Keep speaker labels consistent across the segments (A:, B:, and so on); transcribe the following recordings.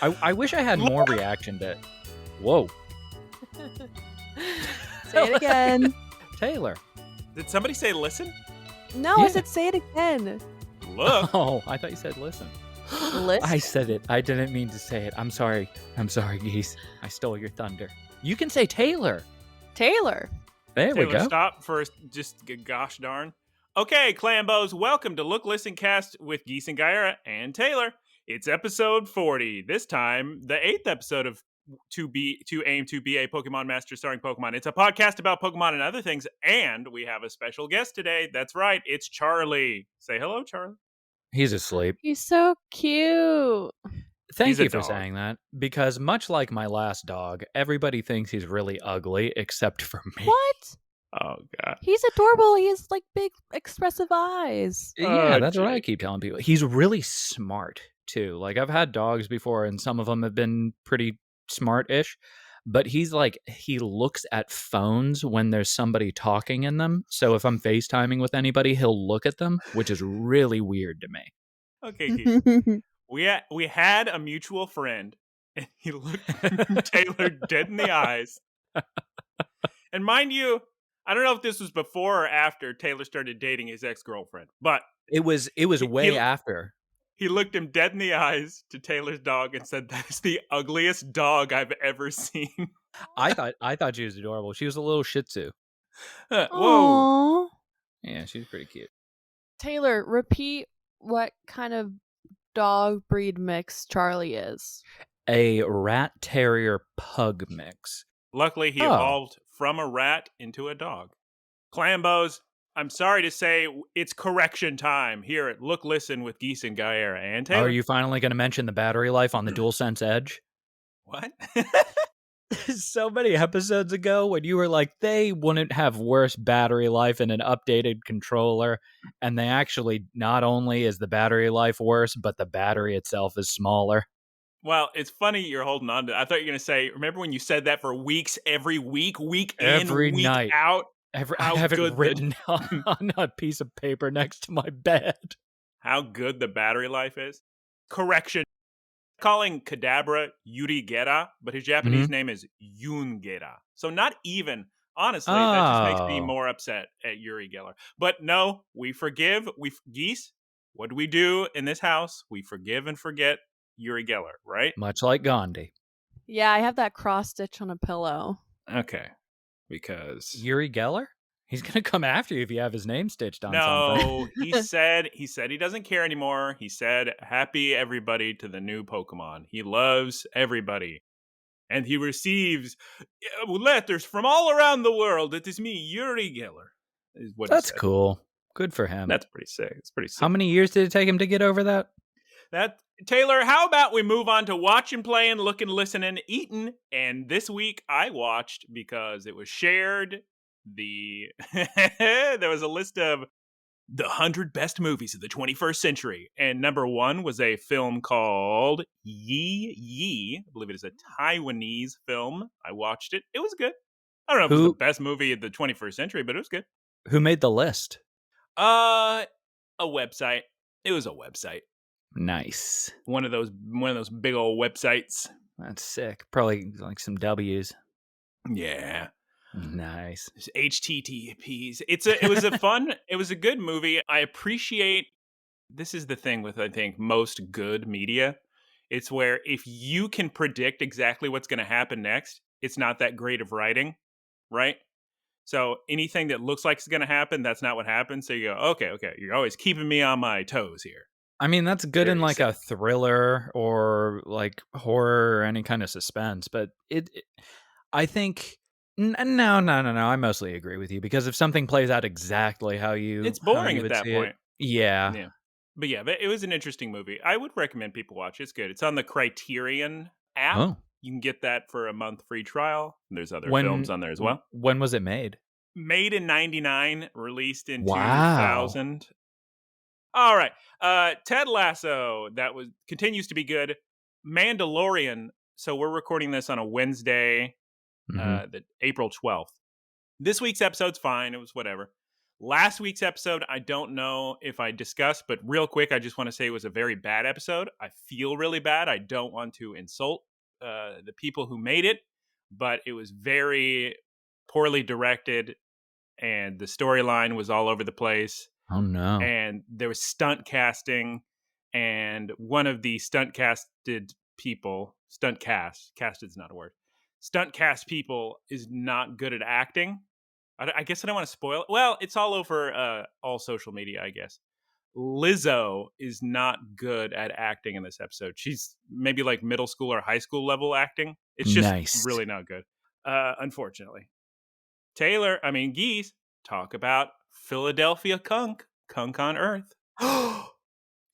A: I wish I had more reaction to... Whoa.
B: Say it again.
A: Taylor.
C: Did somebody say listen?
B: No,
A: Yeah.
B: I said say it again.
C: Look.
A: Oh, I thought you said listen.
B: Listen.
A: I said it. I didn't mean to say it. I'm sorry. I'm sorry, Geese. I stole your thunder. You can say Taylor.
B: Taylor.
A: There
C: Taylor,
A: we go.
C: stop first. Just gosh darn. Okay, Clambos, welcome to Look, Listen, Cast with Geese and Guyera and Taylor. It's episode 40. This time, the 8th episode of To Aim to Be a Pokémon Master starring Pokemon. It's a podcast about Pokemon and other things, and we have a special guest today. That's right, it's Charlie. Say hello, Charlie.
A: He's asleep.
B: He's so cute.
A: Thank
C: He's a
A: you for
C: dog.
A: saying that, because much like my last dog, everybody thinks he's really ugly except for me.
B: What?
C: Oh, God.
B: He's adorable. He has like big expressive eyes.
A: Yeah,
C: Oh,
A: that's what I
C: gee.
A: keep telling people. He's really smart, too. Like, I've had dogs before, and some of them have been pretty smart-ish, but he's like, he looks at phones when there's somebody talking in them. So if I'm FaceTiming with anybody, he'll look at them, which is really weird to me.
C: Okay, Keith. We had a mutual friend, and he looked Taylor dead in the eyes. And mind you, I don't know if this was before or after Taylor started dating his ex-girlfriend, but
A: It was way after.
C: he looked him dead in the eyes to Taylor's dog and said, "That is the ugliest dog I've ever seen."
A: I thought she was adorable. She was a little Shih Tzu.
C: Whoa.
B: Aww.
A: Yeah, she's pretty cute.
B: Taylor, repeat what kind of dog breed mix Charlie is.
A: A rat terrier pug mix.
C: Luckily, he
A: Oh.
C: evolved from a rat into a dog. Clambos, I'm sorry to say, it's correction time here at Look, Listen with Geese and Guyera and Taylor.
A: Are you finally going to mention the battery life on the DualSense Edge?
C: What?
A: So many episodes ago when you were like, they wouldn't have worse battery life in an updated controller, and they actually, not only is the battery life worse, but the battery itself is smaller.
C: Well, it's funny you're holding on to. I thought you were going to say, remember when you said that for weeks, every week, week
A: Every
C: in, week
A: night.
C: out?
A: I
C: How
A: have it
C: good
A: written on a piece of paper next to my bed.
C: How good the battery life is? Correction. Calling Kadabra Yuri Gera, but his Japanese name is Yun Gera. So not even. Honestly, that just makes me
A: Oh.
C: more upset at Yuri Geller. But no, we forgive. Geese, what do we do in this house? We forgive and forget Yuri Geller, right?
A: Much like Gandhi.
B: Yeah, I have that cross stitch on a pillow.
C: Okay. Because
A: Yuri Geller? He's going to come after you if you have his name stitched on something.
C: no, he said he doesn't care anymore. He said happy everybody to the new Pokemon. He loves everybody. And he receives letters from all around the world. It is me, Yuri Geller. Is what he
A: That's
C: said.
A: cool. Good for him.
C: That's pretty sick. It's pretty sick.
A: How many years did it take him to get over that?
C: Taylor, how about we move on to watching, playing, looking, listening, eating? And this week I watched, because it was shared, there was a list of the 100 best movies of the 21st century. And number one was a film called Yi Yi. I believe it is a Taiwanese film. I watched it. It was good. I don't know if it was the best movie of the 21st century, but it was good.
A: Who made the list?
C: A website. It was a website.
A: Nice.
C: One of those big old websites.
A: That's sick. Probably like some W's.
C: Yeah.
A: Nice.
C: HTTPs. It was a good movie. I appreciate, this is the thing with, I think, most good media. It's where if you can predict exactly what's going to happen next, it's not that great of writing, right? So anything that looks like it's going to happen, that's not what happens. So you go, okay, you're always keeping me on my toes here.
A: I mean, that's good in
C: Very
A: like
C: sick.
A: a thriller or like horror or any kind of suspense. But I think, no. I mostly agree with you, because if something plays out exactly how you,
C: It's boring
A: how you
C: at
A: would
C: that
A: see
C: point.
A: it, yeah.
C: Yeah. But yeah, it was an interesting movie. I would recommend people watch it. It's good. It's on the Criterion app.
A: Oh,
C: You can get that for a month free trial. There's other
A: When-
C: films on there as well.
A: when was it made?
C: Made in 99, released in
A: Wow.
C: 2000. All right. Ted Lasso, continues to be good. Mandalorian. So we're recording this on a Wednesday,
A: Mhm.
C: the April 12th. This week's episode's fine. It was whatever. Last week's episode, I don't know if I discussed, but real quick, I just want to say it was a very bad episode. I feel really bad. I don't want to insult the people who made it, but it was very poorly directed, and the storyline was all over the place.
A: Oh, no.
C: And there was stunt casting, and one of the stunt cast people is not good at acting. I guess I don't want to spoil it. Well, it's all over all social media, I guess. Lizzo is not good at acting in this episode. She's maybe like middle school or high school level acting. It's just really not good, unfortunately. Geese, talk about Philadelphia Kunk on Earth.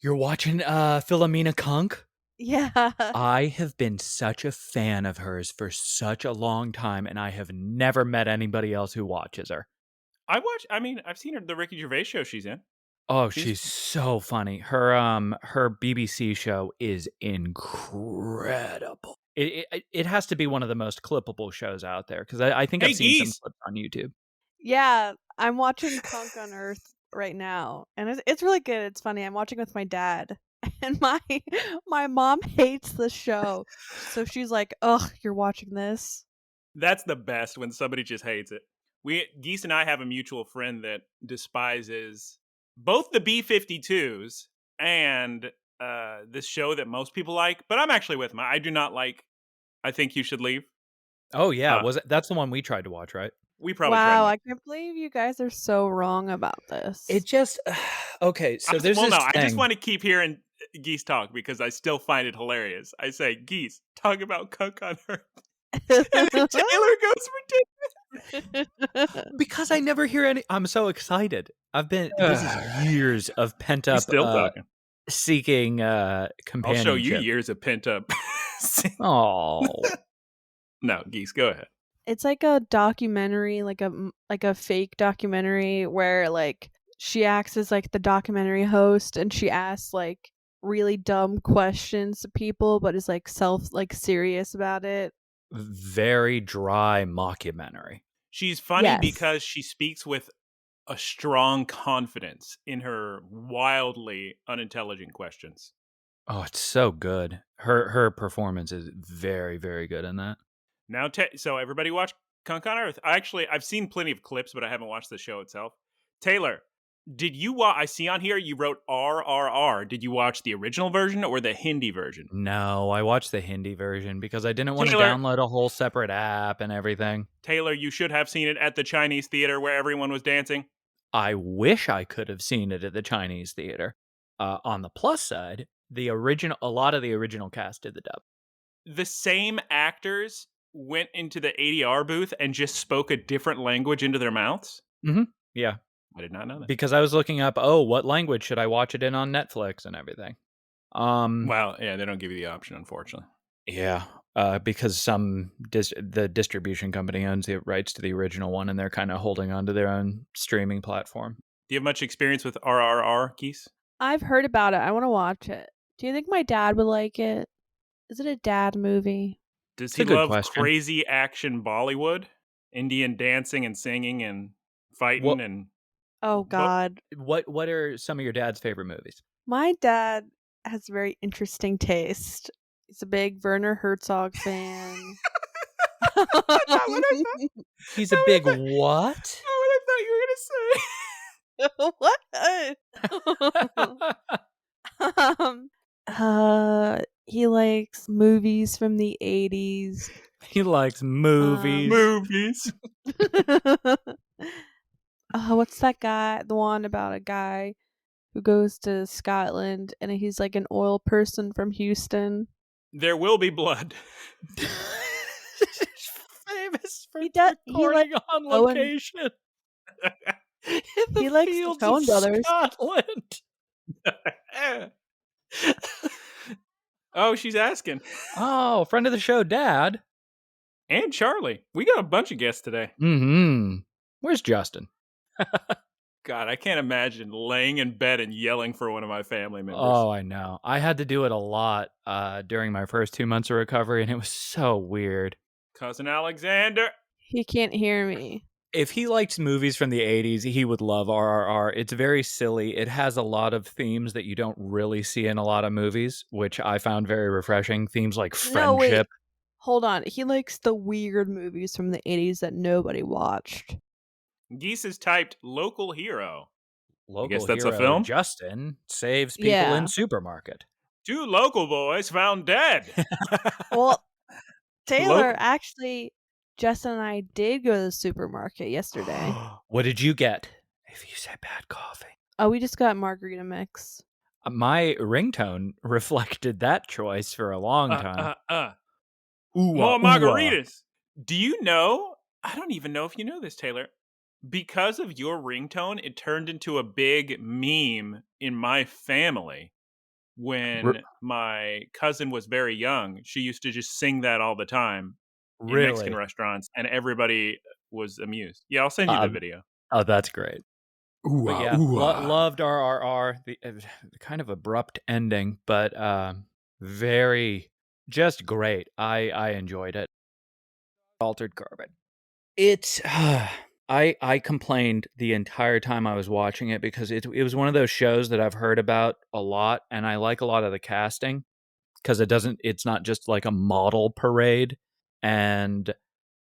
A: You're watching Philomena Kunk?
B: Yeah.
A: I have been such a fan of hers for such a long time, and I have never met anybody else who watches her.
C: I've seen her the Ricky Gervais show she's in.
A: Oh, she's so funny. Her BBC show is incredible. It has to be one of the most clippable shows out there, because I think I've seen some clips on YouTube.
B: Yeah, I'm watching Punk on Earth right now, and it's really good. It's funny. I'm watching with my dad, and my mom hates the show, so she's like, "Ugh, you're watching this."
C: That's the best, when somebody just hates it. Geese and I have a mutual friend that despises both the B-52s and this show that most people like, but I'm actually with him. I do not like I Think You Should Leave.
A: Oh yeah, that's the one we tried to watch, right?
C: We probably
B: Wow,
C: tried.
B: I can't believe you guys are so wrong about this.
A: It just okay. So there's this thing.
C: I just want to keep hearing Geese talk because I still find it hilarious. I say, Geese, talk about Kunk on Earth, and then Taylor goes ridiculous.
A: Because I never hear any. I'm so excited. This is years of pent up.
C: Still talking.
A: Seeking companionship.
C: I'll show you years of pent up.
A: Oh
C: no, Geese, go ahead.
B: It's like a documentary, like a fake documentary where like she acts as like the documentary host, and she asks like really dumb questions to people, but is like serious about it.
A: Very dry mockumentary.
C: She's funny because she speaks with a strong confidence in her wildly unintelligent questions.
A: Oh, it's so good. Her performance is very, very good in that.
C: Now, so everybody watch Kunk on Earth. I've seen plenty of clips, but I haven't watched the show itself. Taylor, did you watch? I see on here you wrote RRR. Did you watch the original version or the Hindi version?
A: No, I watched the Hindi version because I didn't want to download a whole separate app and everything.
C: Taylor, you should have seen it at the Chinese theater where everyone was dancing.
A: I wish I could have seen it at the Chinese theater. On the plus side, a lot of the original cast did the dub.
C: The same actors went into the ADR booth and just spoke a different language into their mouths?
A: Mm-hmm. Yeah.
C: I did not know that.
A: Because I was looking up, what language should I watch it in on Netflix and everything.
C: Well, yeah, they don't give you the option, unfortunately.
A: Yeah, because the distribution company owns the rights to the original one, and they're kind of holding on to their own streaming platform.
C: Do you have much experience with RRR, Geese?
B: I've heard about it. I want to watch it. Do you think my dad would like it? Is it a dad movie?
C: Does he love crazy action Bollywood? Indian dancing and singing and fighting and...
B: Oh, God.
A: What are some of your dad's favorite movies?
B: My dad has very interesting taste. He's a big Werner Herzog fan.
A: He's a big what?
C: That's what I thought
B: you were going to say. He likes movies from the 80s.
A: He likes movies.
B: What's that guy? The one about a guy who goes to Scotland and he's like an oil person from Houston.
C: There Will Be Blood.
A: Famous for recording on location.
B: He likes the Coen Brothers.
A: Scotland.
C: Oh, she's asking.
A: Oh, friend of the show, Dad.
C: And Charlie. We got a bunch of guests today.
A: Mm-hmm. Where's Justin?
C: God, I can't imagine laying in bed and yelling for one of my family members.
A: Oh, I know. I had to do it a lot during my first 2 months of recovery, and it was so weird.
C: Cousin Alexander.
B: He can't hear me.
A: If he likes movies from the 80s, he would love RRR. It's very silly. It has a lot of themes that you don't really see in a lot of movies, which I found very refreshing. Themes like
B: No, wait.
A: friendship.
B: Hold on. He likes the weird movies from the 80s that nobody watched.
C: Geese has typed local hero.
A: Local
C: guess that's a
A: hero
C: film?
A: Justin saves people
B: Yeah.
A: in supermarket.
C: 2 local boys found dead.
B: Well, Taylor, actually, Justin and I did go to the supermarket yesterday.
A: What did you get? If you say bad coffee.
B: Oh, we just got margarita mix.
A: My ringtone reflected that choice for a long time.
C: More margaritas. Do you know? I don't even know if you know this, Taylor. Because of your ringtone, it turned into a big meme in my family. When my cousin was very young, she used to just sing that all the time in Mexican restaurants, and everybody was amused. Yeah, I'll send you the video.
A: Oh, that's great. But yeah, loved RRR. The kind of abrupt ending, but very just great. I enjoyed it. Altered Carbon. It's I complained the entire time I was watching it because it was one of those shows that I've heard about a lot, and I like a lot of the casting because it's not just like a model parade, and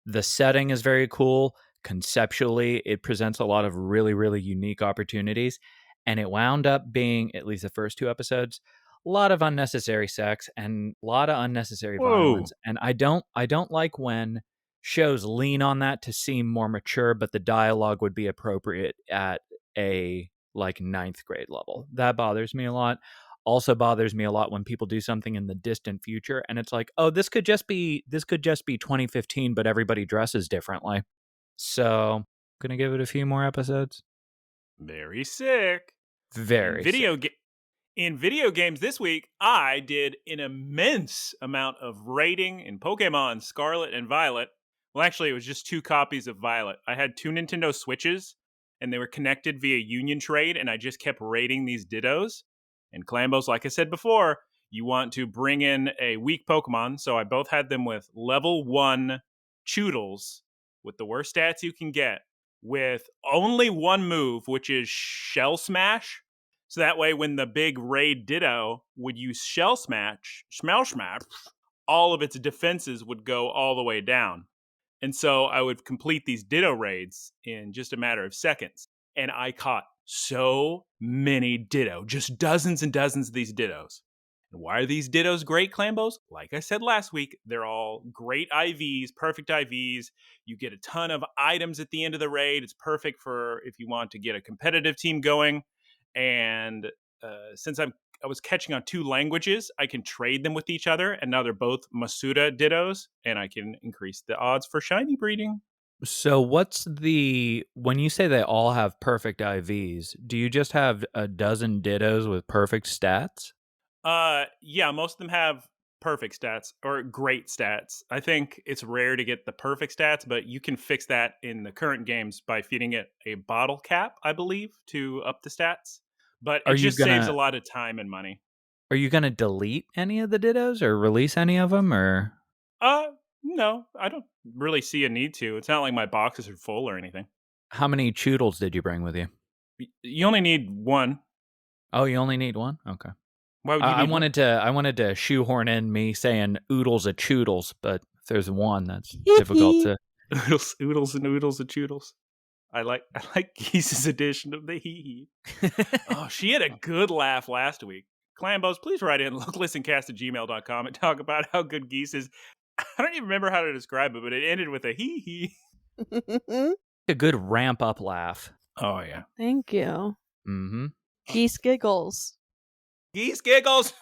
A: the setting is very cool. Conceptually, it presents a lot of really, really unique opportunities, and it wound up being, at least the first 2 episodes, a lot of unnecessary sex and a lot of unnecessary violence. And I don't like when shows lean on that to seem more mature, but the dialogue would be appropriate at a like 9th grade level. That bothers me a lot. Also bothers me a lot when people do something in the distant future and it's like, oh, this could just be 2015, but everybody dresses differently. So I'm gonna give it a few more episodes.
C: Very sick.
A: Very
C: In video games this week, I did an immense amount of raiding in Pokemon Scarlet and Violet. Well, actually, it was just 2 copies of Violet. I had 2 Nintendo Switches, and they were connected via Union Trade, and I just kept raiding these Dittos. And Clambos, like I said before, you want to bring in a weak Pokemon, so I both had them with level 1 Choodles, with the worst stats you can get, with only one move, which is Shell Smash. So that way, when the big raid Ditto would use Shell Smash, all of its defenses would go all the way down. And so I would complete these Ditto raids in just a matter of seconds. And I caught so many Ditto, just dozens and dozens of these Dittos. And why are these Dittos great, Clambos? Like I said last week, they're all great IVs, perfect IVs. You get a ton of items at the end of the raid. It's perfect for if you want to get a competitive team going. And since I was catching on 2 languages, I can trade them with each other. And now they're both Masuda Dittos, and I can increase the odds for shiny breeding.
A: So when you say they all have perfect IVs, do you just have a dozen Dittos with perfect stats?
C: Yeah, most of them have perfect stats or great stats. I think it's rare to get the perfect stats, but you can fix that in the current games by feeding it a bottle cap, I believe, to up the stats. But it just saves a lot of time and money.
A: Are you going to delete any of the Dittos or release any of them or?
C: No, I don't really see a need to. It's not like my boxes are full or anything.
A: How many Choodles did you bring with you?
C: You only need 1.
A: Oh, you only need 1? Okay.
C: Why would you need
A: I wanted to shoehorn in me saying oodles of choodles, but if there's 1, that's difficult to.
C: Oodles and oodles of choodles. I like Geese's edition of the hee hee. Oh, she had a good laugh last week. Clambos, please write in listencast@gmail.com and talk about how good Geese is. I don't even remember how to describe it, but it ended with a hee hee.
A: A good ramp up laugh.
C: Oh, yeah.
B: Thank you.
A: Mm-hmm.
B: Geese giggles.
C: Geese giggles.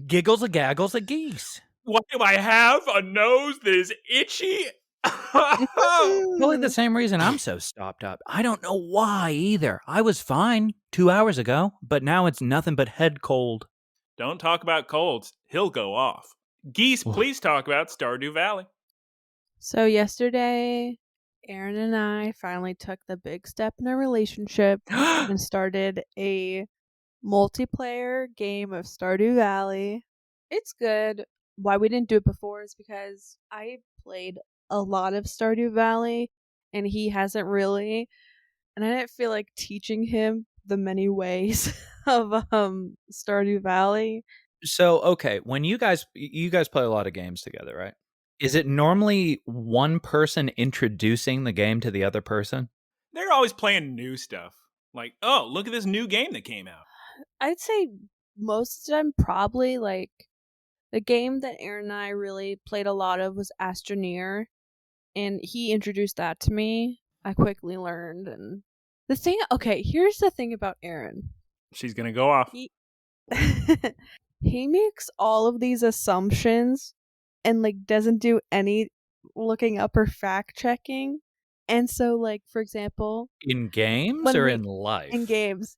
A: Giggles a gaggles a geese.
C: Why do I have a nose that is itchy?
A: Probably the same reason I'm so stopped up. I don't know why either. I was fine 2 hours ago, but now it's nothing but head cold.
C: Don't talk about colds. He'll go off. Geese, please talk about Stardew Valley.
B: So yesterday, Aaron and I finally took the big step in our relationship and started a multiplayer game of Stardew Valley. It's good. Why we didn't do it before is because I played a lot of Stardew Valley and he hasn't really. And I didn't feel like teaching him the many ways of Stardew Valley.
A: So, okay, when you guys play a lot of games together, right? Is it normally one person introducing the game to the other person?
C: They're always playing new stuff. Like, oh, look at this new game that came out.
B: I'd say most of the time, probably, like, the game that Aaron and I really played a lot of was Astroneer, and he introduced that to me. I quickly learned, and here's the thing about Aaron.
C: She's gonna go off.
B: He makes all of these assumptions and like doesn't do any looking up or fact checking. And so, like, for example,
A: in games or in life?
B: In games.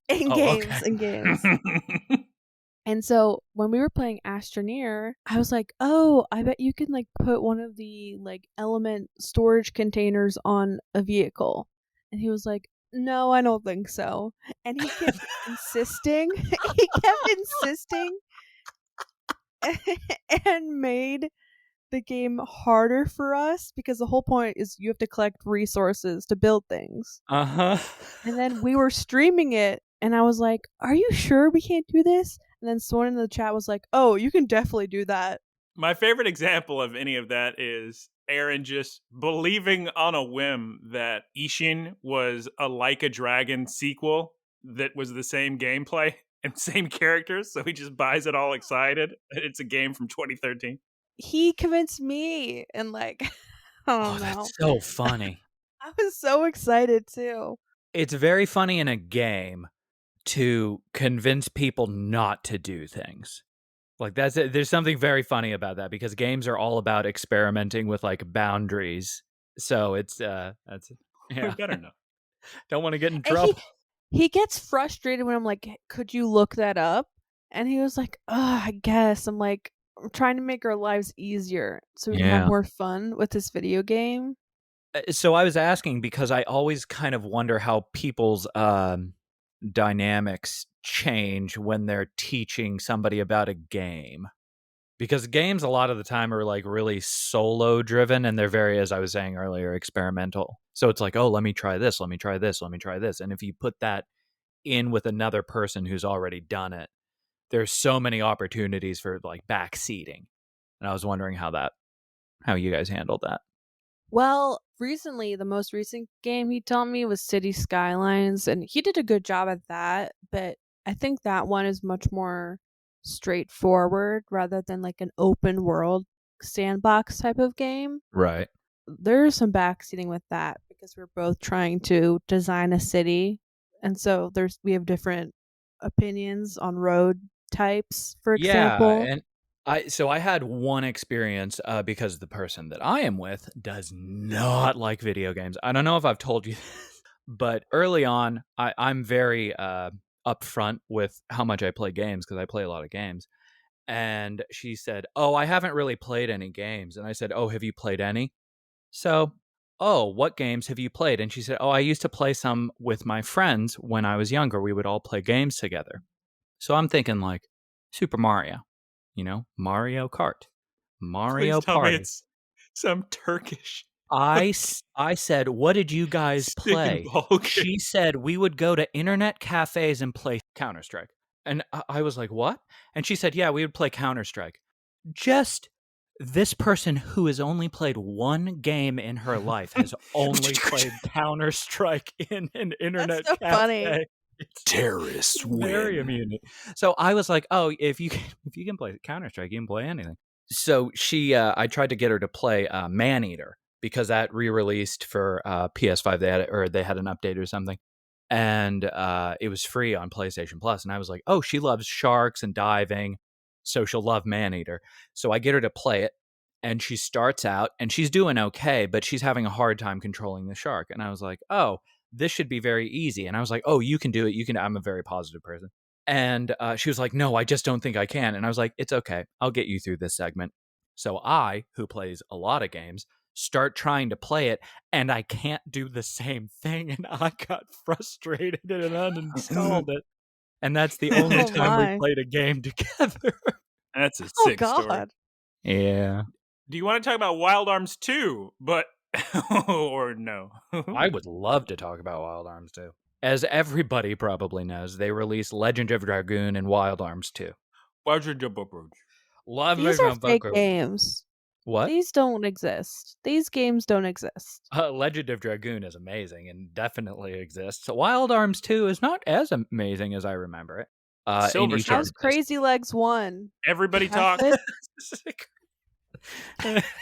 B: And so when we were playing Astroneer, I was like, oh, I bet you can like put one of the like element storage containers on a vehicle. And he was like, no, I don't think so. And he kept insisting. And made the game harder for us because the whole point is you have to collect resources to build things.
A: Uh-huh.
B: And then we were streaming it, and I was like, are you sure we can't do this? And then someone in the chat was like, oh, you can definitely do that.
C: My favorite example of any of that is Aaron just believing on a whim that Ishin was a Like a Dragon sequel that was the same gameplay and same characters, so he just buys it all excited. It's a game from 2013.
B: He convinced me, and like, I don't know.
A: That's so funny.
B: I was so excited too.
A: It's very funny in a game to convince people not to do things. Like there's something very funny about that because games are all about experimenting with like boundaries. So it's that's
C: We better know.
A: Don't want to get in trouble.
B: He gets frustrated when I'm like, could you look that up? And he was like, oh, I guess. I'm like, I'm trying to make our lives easier so we can have more fun with this video game.
A: So I was asking because I always kind of wonder how people's dynamics change when they're teaching somebody about a game. Because games a lot of the time are like really solo driven and they're very, as I was saying earlier, experimental. So it's like, oh, let me try this, let me try this, let me try this. And if you put that in with another person who's already done it, there's so many opportunities for like backseating. And I was wondering how you guys handled that.
B: Well, recently, the most recent game he taught me was City Skylines, and he did a good job at that, but I think that one is much more straightforward rather than like an open world sandbox type of game.
A: Right.
B: There's some backseating with that because we're both trying to design a city, and so we have different opinions on road types, for example.
A: And I had one experience because the person that I am with does not like video games. I don't know if I've told you this, but early on, I'm very upfront with how much I play games because I play a lot of games. And she said, oh, I haven't really played any games. And I said, oh, have you played any? So, oh, what games have you played? And she said, oh, I used to play some with my friends when I was younger. We would all play games together. So I'm thinking like Super Mario, Mario Kart, Mario
C: Please tell me
A: Party.
C: it's some Turkish.
A: I said, what did you guys play? She said, we would go to internet cafes and play Counter-Strike. And I was like, what? And she said, yeah, we would play Counter-Strike. Just this person who has only played one game in her life has only played Counter-Strike in an internet
B: That's so
A: cafe.
B: Funny.
C: Terrorists win.
A: Very immune. So I was like, oh, if you can play Counter-Strike, you can play anything. So I tried to get her to play Maneater because that re-released for PS5. They had an update or something. And it was free on PlayStation Plus. And I was like, oh, she loves sharks and diving, so she'll love Maneater. So I get her to play it, and she starts out, and she's doing okay, but she's having a hard time controlling the shark. And I was like, oh, this should be very easy. And I was like, oh, you can do it. I'm a very positive person. And she was like, no, I just don't think I can. And I was like, it's okay. I'll get you through this segment. So I, who plays a lot of games, start trying to play it, and I can't do the same thing. And I got frustrated and uninstalled it. And that's the only time we played a game together.
C: That's a sick story.
A: Yeah.
C: Do you want to talk about Wild Arms 2, but Or no?
A: I would love to talk about Wild Arms 2. As everybody probably knows, they released Legend of Dragoon and Wild Arms 2. Love
B: These are fake games.
A: What?
B: These don't exist. These games don't exist.
A: Legend of Dragoon is amazing and definitely exists. Wild Arms 2 is not as amazing as I remember it.
C: Silver
A: in each
C: Star.
B: How's Crazy Legs 1?
C: Everybody
B: Have
C: talk.
B: it?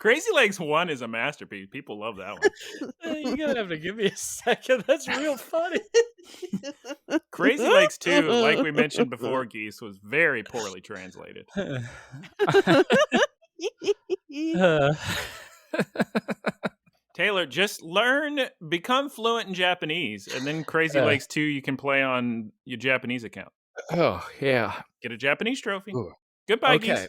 C: Crazy Legs 1 is a masterpiece. People love that one.
A: You're going to have to give me a second. That's real funny.
C: Crazy Legs 2, like we mentioned before, Geese, was very poorly translated. Taylor, just become fluent in Japanese, and then Crazy Legs 2 you can play on your Japanese account.
A: Oh, yeah.
C: Get a Japanese trophy.
A: Ooh.
C: Goodbye,
A: Okay.
C: Geese.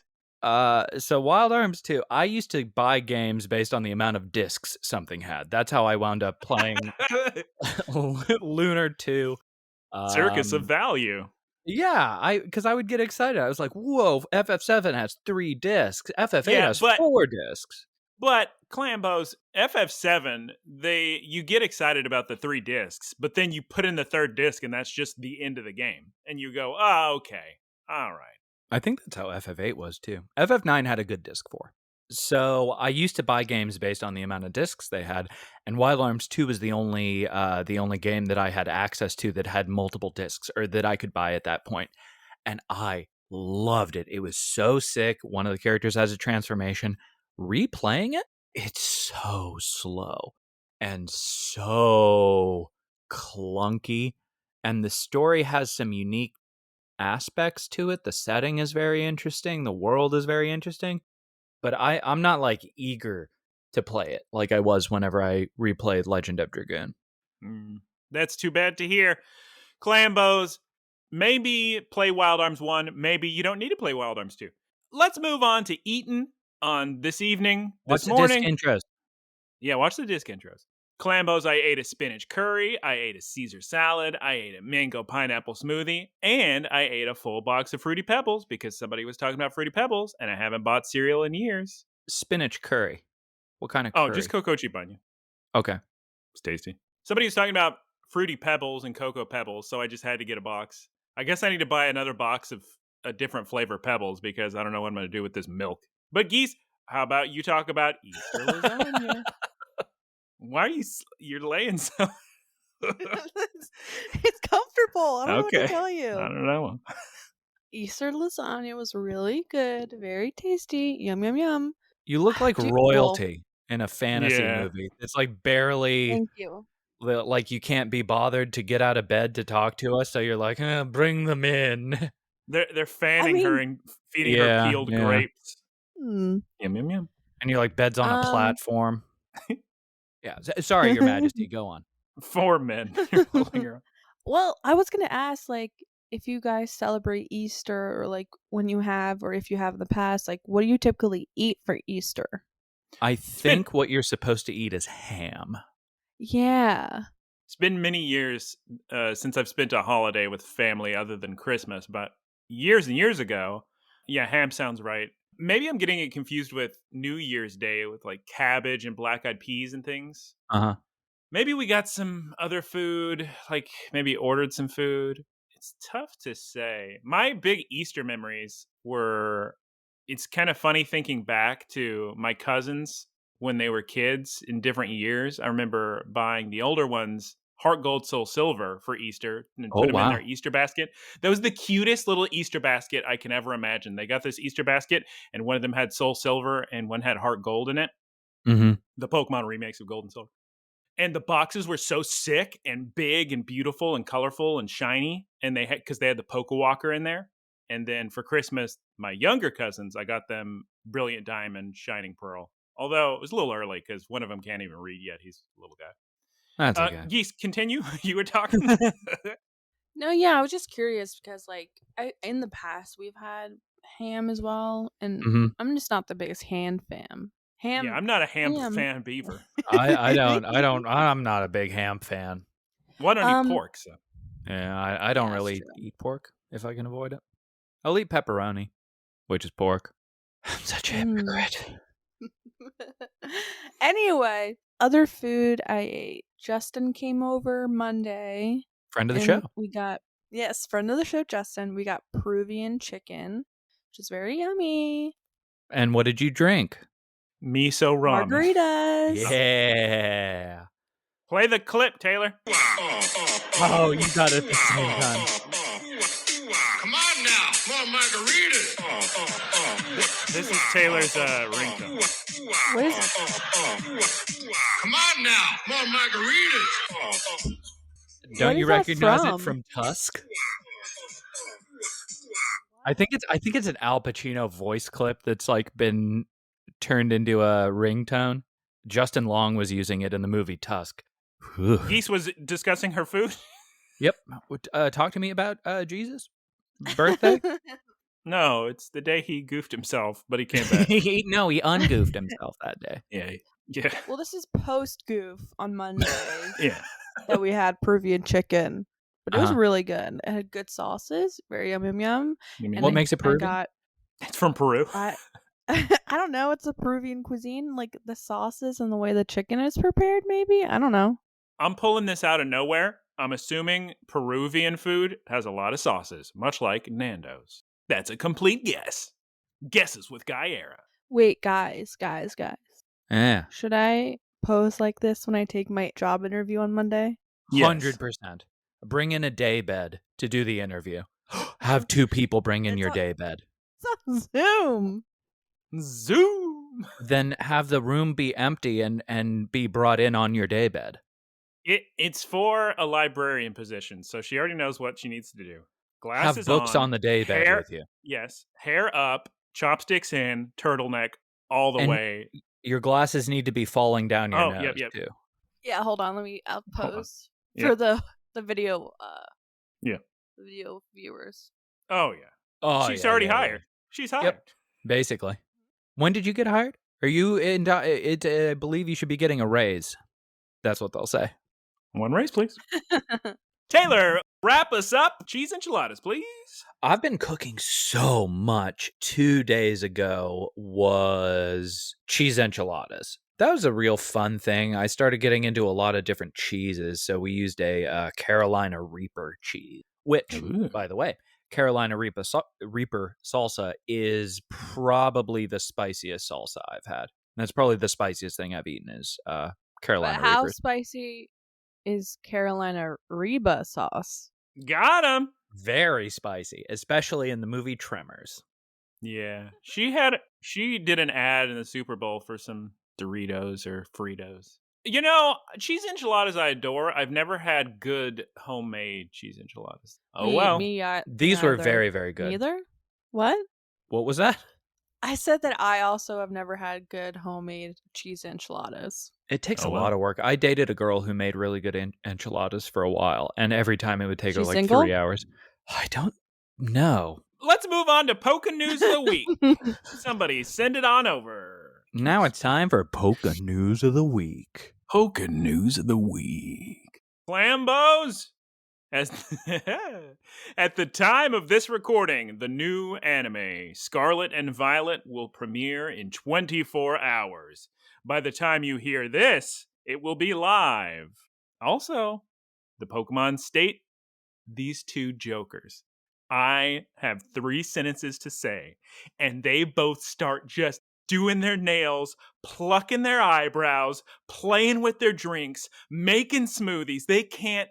A: So Wild Arms 2, I used to buy games based on the amount of discs something had. That's how I wound up playing Lunar 2.
C: Circus of value.
A: Yeah, because I would get excited. I was like, whoa, FF7 has 3 discs. FF8 has 4 discs.
C: But Clambos, FF7, you get excited about the 3 discs, but then you put in the 3rd disc and that's just the end of the game. And you go, oh, okay. All right.
A: I think that's how FF8 was too. FF9 had a good disc 4. So I used to buy games based on the amount of discs they had, and Wild Arms 2 was the only game that I had access to that had multiple discs, or that I could buy at that point. And I loved it. It was so sick. One of the characters has a transformation. Replaying it, it's so slow and so clunky, and the story has some unique aspects to it. The setting is very interesting. The world is very interesting. But I'm not like eager to play it like I was whenever I replayed Legend of Dragoon.
C: That's too bad to hear. Clambos, maybe play Wild Arms 1. Maybe you don't need to play Wild Arms 2. Let's move on to Eaton on this evening.
A: Watch
C: this morning.
A: The disc intros.
C: Yeah, watch the disc intros. Clambos, I ate a spinach curry, I ate a Caesar salad, I ate a mango pineapple smoothie, and I ate a full box of Fruity Pebbles because somebody was talking about Fruity Pebbles, and I haven't bought cereal in years.
A: Spinach curry. What kind of curry?
C: Oh, just Cocoa Chibanya.
A: Okay.
C: It's tasty. Somebody was talking about Fruity Pebbles and Cocoa Pebbles, so I just had to get a box. I guess I need to buy another box of a different flavor Pebbles because I don't know what I'm going to do with this milk. But Geese, how about you talk about Easter lasagna? Why are you're laying so?
B: It's comfortable. I don't know what to tell you.
C: I don't know.
B: Easter lasagna was really good, very tasty. Yum yum yum.
A: You look like royalty in a fantasy movie. It's like barely.
B: Thank you.
A: Like you can't be bothered to get out of bed to talk to us, so you're like, bring them in.
C: They're fanning her and feeding her peeled grapes.
B: Yum
C: yum yum.
A: And you're like, bed's on a platform. Yeah, sorry, Your Majesty. Go on.
C: 4 men.
B: Well, I was gonna ask, like, if you guys celebrate Easter, or like when you have, or if you have in the past, like, what do you typically eat for Easter?
A: I think what you're supposed to eat is ham.
B: Yeah.
C: It's been many years since I've spent a holiday with family other than Christmas, but years and years ago, ham sounds right. Maybe I'm getting it confused with New Year's Day with like cabbage and black-eyed peas and things.
A: Uh-huh.
C: Maybe we got some other food, like maybe ordered some food. It's tough to say. My big Easter memories were, it's kind of funny thinking back to my cousins when they were kids in different years. I remember buying the older ones Heart Gold Soul Silver for Easter and put them in their Easter basket. That was the cutest little Easter basket I can ever imagine. They got this Easter basket and one of them had Soul Silver and one had Heart Gold in it.
A: Mm-hmm.
C: The Pokemon remakes of Gold and Silver. And the boxes were so sick and big and beautiful and colorful and shiny. And they had, because they had the Pokewalker in there. And then for Christmas, my younger cousins, I got them Brilliant Diamond, Shining Pearl. Although it was a little early because one of them can't even read yet. He's a little guy.
A: That's okay.
C: Geese, continue. You were talking.
B: No, yeah, I was just curious because, like, in the past we've had ham as well, and I'm just not the biggest ham fan.
C: Yeah, I'm not a ham fan beaver.
A: I'm not a big ham fan.
C: Well, I don't eat pork, so.
A: Yeah, I don't really eat pork if I can avoid it. I'll eat pepperoni, which is pork. I'm such a hypocrite.
B: Anyway, other food I ate. Justin came over Monday.
A: Friend of the
B: and
A: show.
B: We got, yes, friend of the show, Justin. We got Peruvian chicken, which is very yummy.
A: And what did you drink?
C: Miso ramen.
B: Margaritas.
A: Yeah.
C: Play the clip, Taylor.
A: Oh, you got it at the same time.
D: Come on now, more margaritas.
C: This is Taylor's ringtone.
B: What is it?
D: Come on now, more margaritas.
A: Don't
B: What
A: you
B: is that
A: recognize
B: from?
A: it from Tusk? I think it's an Al Pacino voice clip that's like been turned into a ringtone. Justin Long was using it in the movie Tusk.
C: Geese was discussing her food?
A: Yep. Talk to me about Jesus' birthday.
C: No, it's the day he goofed himself, but he came back.
A: he ungoofed himself that day.
C: Yeah.
B: Well, this is post goof on Monday
C: Yeah.
B: that we had Peruvian chicken, but it was
A: Uh-huh.
B: really good. It had good sauces, very yum yum yum.
A: What makes it Peruvian?
B: I got
C: It's from Peru.
B: I don't know. It's a Peruvian cuisine, like the sauces and the way the chicken is prepared. Maybe I don't know.
C: I'm pulling this out of nowhere. I'm assuming Peruvian food has a lot of sauces, much like Nando's. That's a complete guess. Guesses with Guyera.
B: Wait, guys.
A: Yeah.
B: Should I pose like this when I take my job interview on Monday?
A: 100%. Bring in a day bed to do the interview. Have two people bring in your day bed.
B: It's on Zoom.
C: Zoom.
A: Then have the room be empty and be brought in on your day bed.
C: It's for a librarian position, so she already knows what she needs to do.
A: Have
C: Glasses
A: books on the day bed
C: hair,
A: with you.
C: Yes. Hair up, chopsticks in, turtleneck, all the
A: And
C: way.
A: Your glasses need to be falling down your nose
C: yep.
A: too.
B: Yeah, hold on. I'll
C: Hold on.
B: pose
C: Yeah.
B: for the video.
C: Yeah.
B: Video viewers.
C: Oh, yeah.
A: Oh,
C: She's
A: yeah,
C: already
A: yeah,
C: hired. She's hired.
A: Yep. Basically. When did you get hired? Are you in? I believe you should be getting a raise. That's what they'll say.
C: One raise, please. Taylor, wrap us up. Cheese enchiladas, please.
A: I've been cooking so much. 2 days ago was cheese enchiladas. That was a real fun thing. I started getting into a lot of different cheeses. So we used a Carolina Reaper cheese, which,
C: Ooh.
A: by the way, Carolina Reaper salsa is probably the spiciest salsa I've had. That's probably the spiciest thing I've eaten is Carolina
B: But how
A: Reaper.
B: spicy is Carolina Reba sauce?
C: Got him.
A: Very spicy, especially in the movie Tremors.
C: Yeah. She did an ad in the Super Bowl for some Doritos or Fritos. You know, cheese enchiladas I adore. I've never had good homemade cheese enchiladas. Oh, well.
A: These were very, very good.
B: Neither? What?
A: What was that?
B: I said that I also have never had good homemade cheese enchiladas.
A: It takes
C: Oh,
A: a lot of work. I dated a girl who made really good enchiladas for a while, and every time it would take her
B: She's
A: like
B: single?
A: 3 hours. I don't know.
C: Let's move on to Poke News of the Week. Somebody send it on over.
A: Now it's time for Poke News of the Week.
C: Poke News of the Week. Clambos! At the time of this recording, the new anime, Scarlet and Violet, will premiere in 24 hours. By the time you hear this, it will be live. Also, the Pokemon state these two jokers. I have 3 sentences to say, and they both start just doing their nails, plucking their eyebrows, playing with their drinks, making smoothies. They can't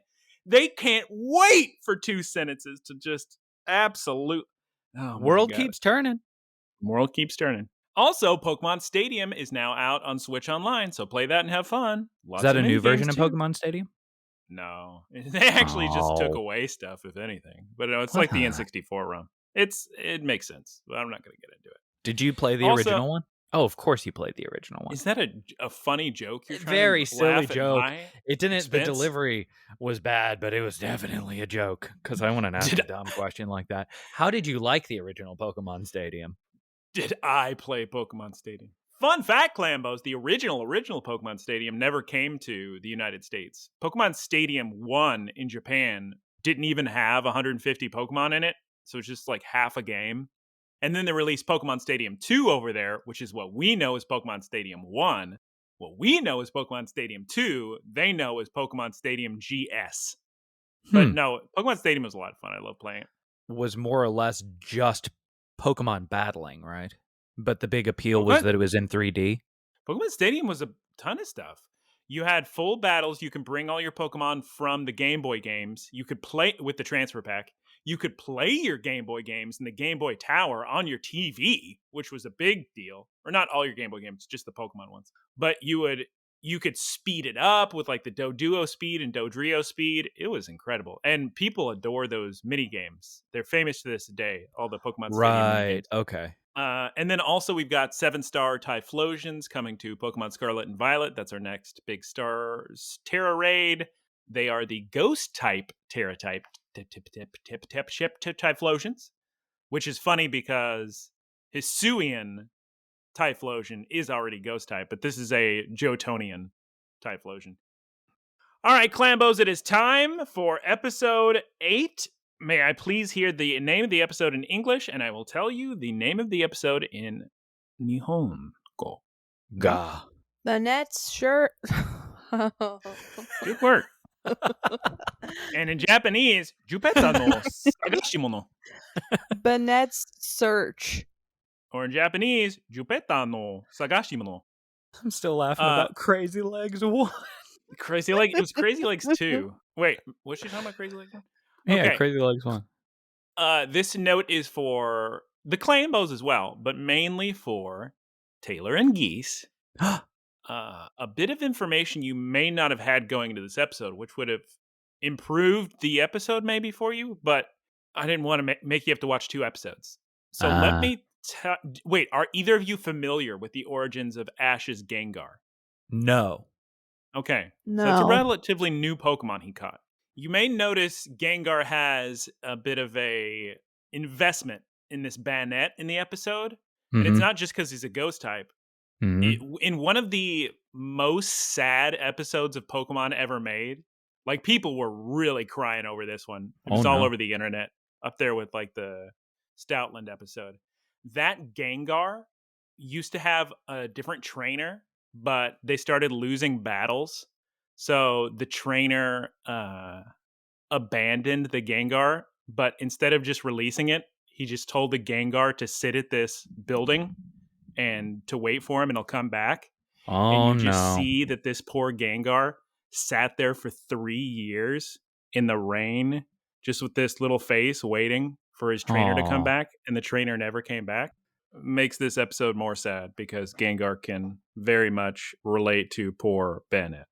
C: wait for 2 sentences to just absolute. Oh,
A: World keeps turning.
C: World keeps turning. Also, Pokemon Stadium is now out on Switch Online, so play that and have fun.
A: Is that a new version of Pokemon Stadium?
C: No. They actually just took away stuff, if anything. But no, it's like the N64 ROM. It makes sense, but I'm not going to get into it.
A: Did you play the original one? Oh, of course you played the original one.
C: Is that a funny joke? You're trying
A: Very
C: to
A: silly
C: laugh at
A: joke.
C: my
A: It didn't.
C: expense?
A: The delivery was bad, but it was definitely a joke. Because I want to ask a dumb question like that. How did you like the original Pokemon Stadium?
C: Did I play Pokemon Stadium? Fun fact, Clambos, the original Pokemon Stadium never came to the United States. Pokemon Stadium 1 in Japan didn't even have 150 Pokemon in it, so it's just like half a game. And then they released Pokemon Stadium 2 over there, which is what we know as Pokemon Stadium 1. What we know as Pokemon Stadium 2, they know as Pokemon Stadium GS. But no, Pokemon Stadium was a lot of fun. I love playing it.
A: Was more or less just Pokemon battling, right? But the big appeal was that it was in 3D.
C: Pokemon Stadium was a ton of stuff. You had full battles. You can bring all your Pokemon from the Game Boy games. You could play with the transfer pack. You could play your Game Boy games in the Game Boy Tower on your TV, which was a big deal. Or not all your Game Boy games, just the Pokemon ones. But you could speed it up with like the Doduo speed and Dodrio speed. It was incredible. And people adore those mini games. They're famous to this day, all the Pokemon Stadium mini games.
A: Okay.
C: And then also we've got 7-star Typhlosions coming to Pokemon Scarlet and Violet. That's our next big stars Terra Raid. They are the ghost type Terra type Typhlosions, which is funny because Hisuian Typhlosion is already ghost type, but this is a Johtonian Typhlosion. All right, Clambos, it is time for episode 8. May I please hear the name of the episode in English, and I will tell you the name of the episode in Nihongo.
A: Ga.
B: Banette's shirt.
C: Good work. And in Japanese, Jupetta no saしもの.
B: Banette's search.
C: Or in Japanese, Jupetta no saしもの.
A: I'm still laughing about Crazy Legs 1.
C: Crazy Legs. It was Crazy Legs 2. Wait, was she talking about Crazy Legs 1?
A: Yeah,
C: Okay.
A: Crazy Legs 1.
C: This note is for the Clambos as well, but mainly for Taylor and Geese. A bit of information you may not have had going into this episode, which would have improved the episode maybe for you, but I didn't want to make you have to watch 2 episodes. So let me wait, are either of you familiar with the origins of Ash's Gengar?
A: No.
C: Okay.
B: No.
C: So it's a relatively new Pokemon he caught. You may notice Gengar has a bit of a investment in this Banette in the episode. And it's not just because he's a ghost type. In one of the most sad episodes of Pokemon ever made, like people were really crying over this one. It was all over the internet, up there with like the Stoutland episode. That Gengar used to have a different trainer, but they started losing battles. So the trainer abandoned the Gengar, but instead of just releasing it, he just told the Gengar to sit at this building and to wait for him and he'll come back. And you just see that this poor Gengar sat there for 3 years in the rain, just with this little face waiting for his trainer to come back, and the trainer never came back. Makes this episode more sad because Gengar can very much relate to poor Banette.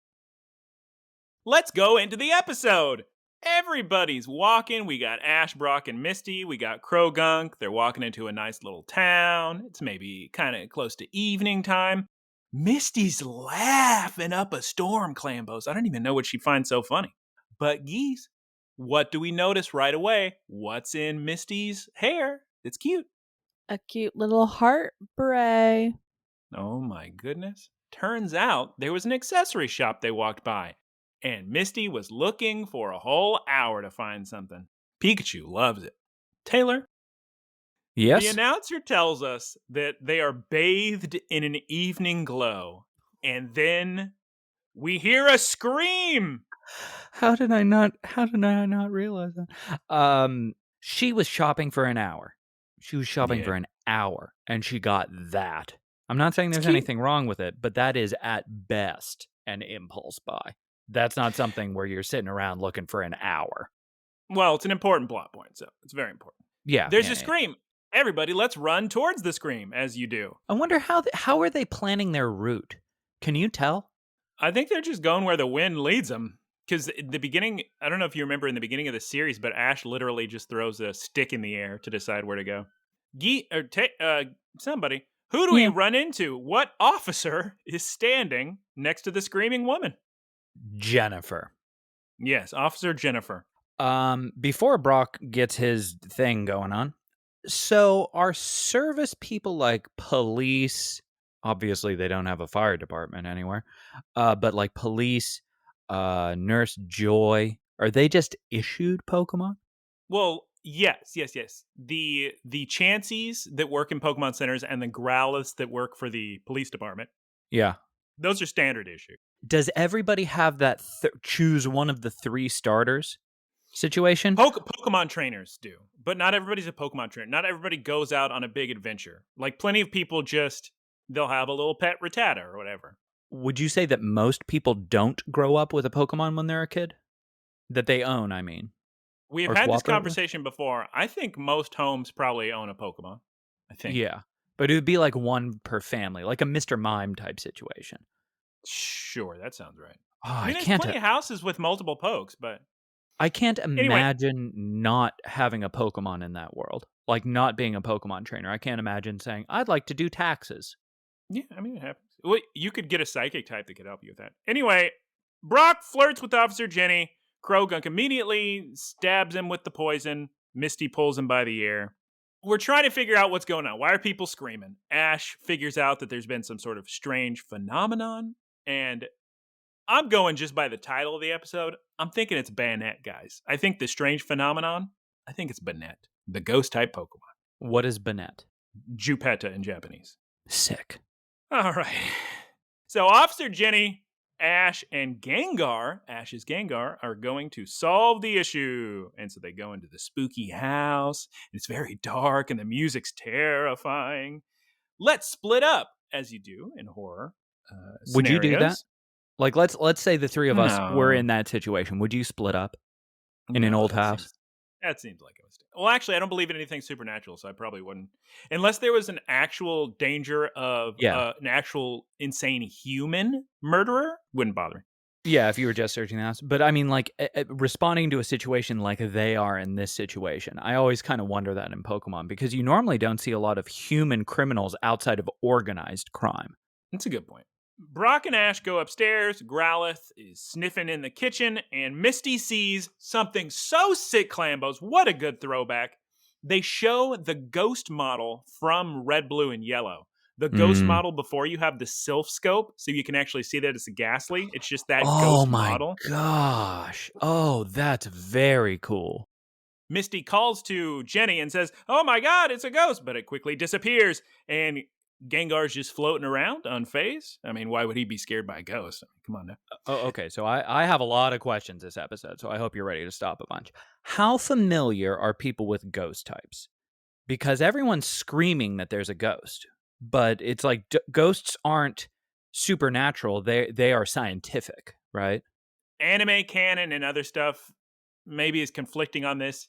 C: Let's go into the episode. Everybody's walking. We got Ash, Brock, and Misty. We got Krogunk. They're walking into a nice little town. It's maybe kind of close to evening time. Misty's laughing up a storm, Clambos. I don't even know what she finds so funny. But Geese, what do we notice right away? What's in Misty's hair? It's cute.
B: A cute little heart beret.
C: Oh my goodness. Turns out there was an accessory shop they walked by. And Misty was looking for a whole hour to find something. Pikachu loves it. Taylor?
A: Yes?
C: The announcer tells us that they are bathed in an evening glow. And then we hear a scream.
A: How did I not realize that? She was shopping for an hour. She was shopping for an hour, and she got that. I'm not saying there's anything wrong with it, but that is at best an impulse buy. That's not something where you're sitting around looking for an hour.
C: Well, it's an important plot point, so it's very important.
A: Yeah.
C: There's a scream. Everybody, let's run towards the scream, as you do.
A: I wonder how are they planning their route? Can you tell?
C: I think they're just going where the wind leads them. Because in the beginning, I don't know if you remember in the beginning of the series, but Ash literally just throws a stick in the air to decide where to go. Somebody, who do we run into? What officer is standing next to the screaming woman?
A: Jennifer.
C: Yes, Officer Jennifer.
A: Before Brock gets his thing going on, so are service people like police, obviously they don't have a fire department anywhere, but like police, Nurse Joy, are they just issued Pokemon?
C: Well, Yes. The Chanseys that work in Pokemon centers and the Growliths that work for the police department.
A: Yeah.
C: Those are standard issue.
A: Does everybody have that choose one of the 3 starters situation?
C: Pokemon trainers do, but not everybody's a Pokemon trainer. Not everybody goes out on a big adventure. Like plenty of people they'll have a little pet Rattata or whatever.
A: Would you say that most people don't grow up with a Pokemon when they're a kid? That they own, I mean.
C: We have had this conversation before. I think most homes probably own a Pokemon. I think.
A: Yeah, but it would be like one per family, like a Mr. Mime type situation.
C: Sure, that sounds right.
A: Oh,
C: I mean, there's plenty of houses with multiple pokes, but...
A: I can't imagine not having a Pokemon in that world. Like, not being a Pokemon trainer. I can't imagine saying, I'd like to do taxes.
C: Yeah, I mean, it happens. Well, you could get a psychic type that could help you with that. Anyway, Brock flirts with Officer Jenny. Krogunk immediately stabs him with the poison. Misty pulls him by the ear. We're trying to figure out what's going on. Why are people screaming? Ash figures out that there's been some sort of strange phenomenon. And I'm going just by the title of the episode. I'm thinking it's Banette, guys. I think the strange phenomenon, I think it's Banette, the ghost-type Pokemon.
A: What is Banette?
C: Jupetta in Japanese.
A: Sick.
C: All right. So Officer Jenny, Ash, and Gengar, Ash's Gengar, are going to solve the issue. And so they go into the spooky house. It's very dark, and the music's terrifying. Let's split up, as you do in horror
A: Would
C: scenarios.
A: you do that? Like, let's say the 3 of us were in that situation. Would you split up in an old house?
C: That seems like a mistake. Well, actually, I don't believe in anything supernatural, so I probably wouldn't. Unless there was an actual danger of an actual insane human murderer, wouldn't bother me.
A: Yeah, if you were just searching the house. But I mean, like, responding to a situation like they are in this situation, I always kind of wonder that in Pokemon, because you normally don't see a lot of human criminals outside of organized crime.
C: That's a good point. Brock and Ash go upstairs. Growlithe is sniffing in the kitchen, and Misty sees something so sick, Clambos. What a good throwback. They show the ghost model from Red, Blue, and Yellow. The ghost model before you have the Sylph scope, so you can actually see that it's a Ghastly. It's just that ghost model.
A: Oh my gosh. Oh, that's very cool.
C: Misty calls to Jenny and says, "Oh my god, it's a ghost," but it quickly disappears, and Gengar's just floating around unfazed. I mean, why would he be scared by a ghost? I mean, come on now.
A: Oh, okay. So I have a lot of questions this episode, so I hope you're ready to stop a bunch. How familiar are people with ghost types? Because everyone's screaming that there's a ghost, but it's like ghosts aren't supernatural. They are scientific, right?
C: Anime canon and other stuff maybe is conflicting on this.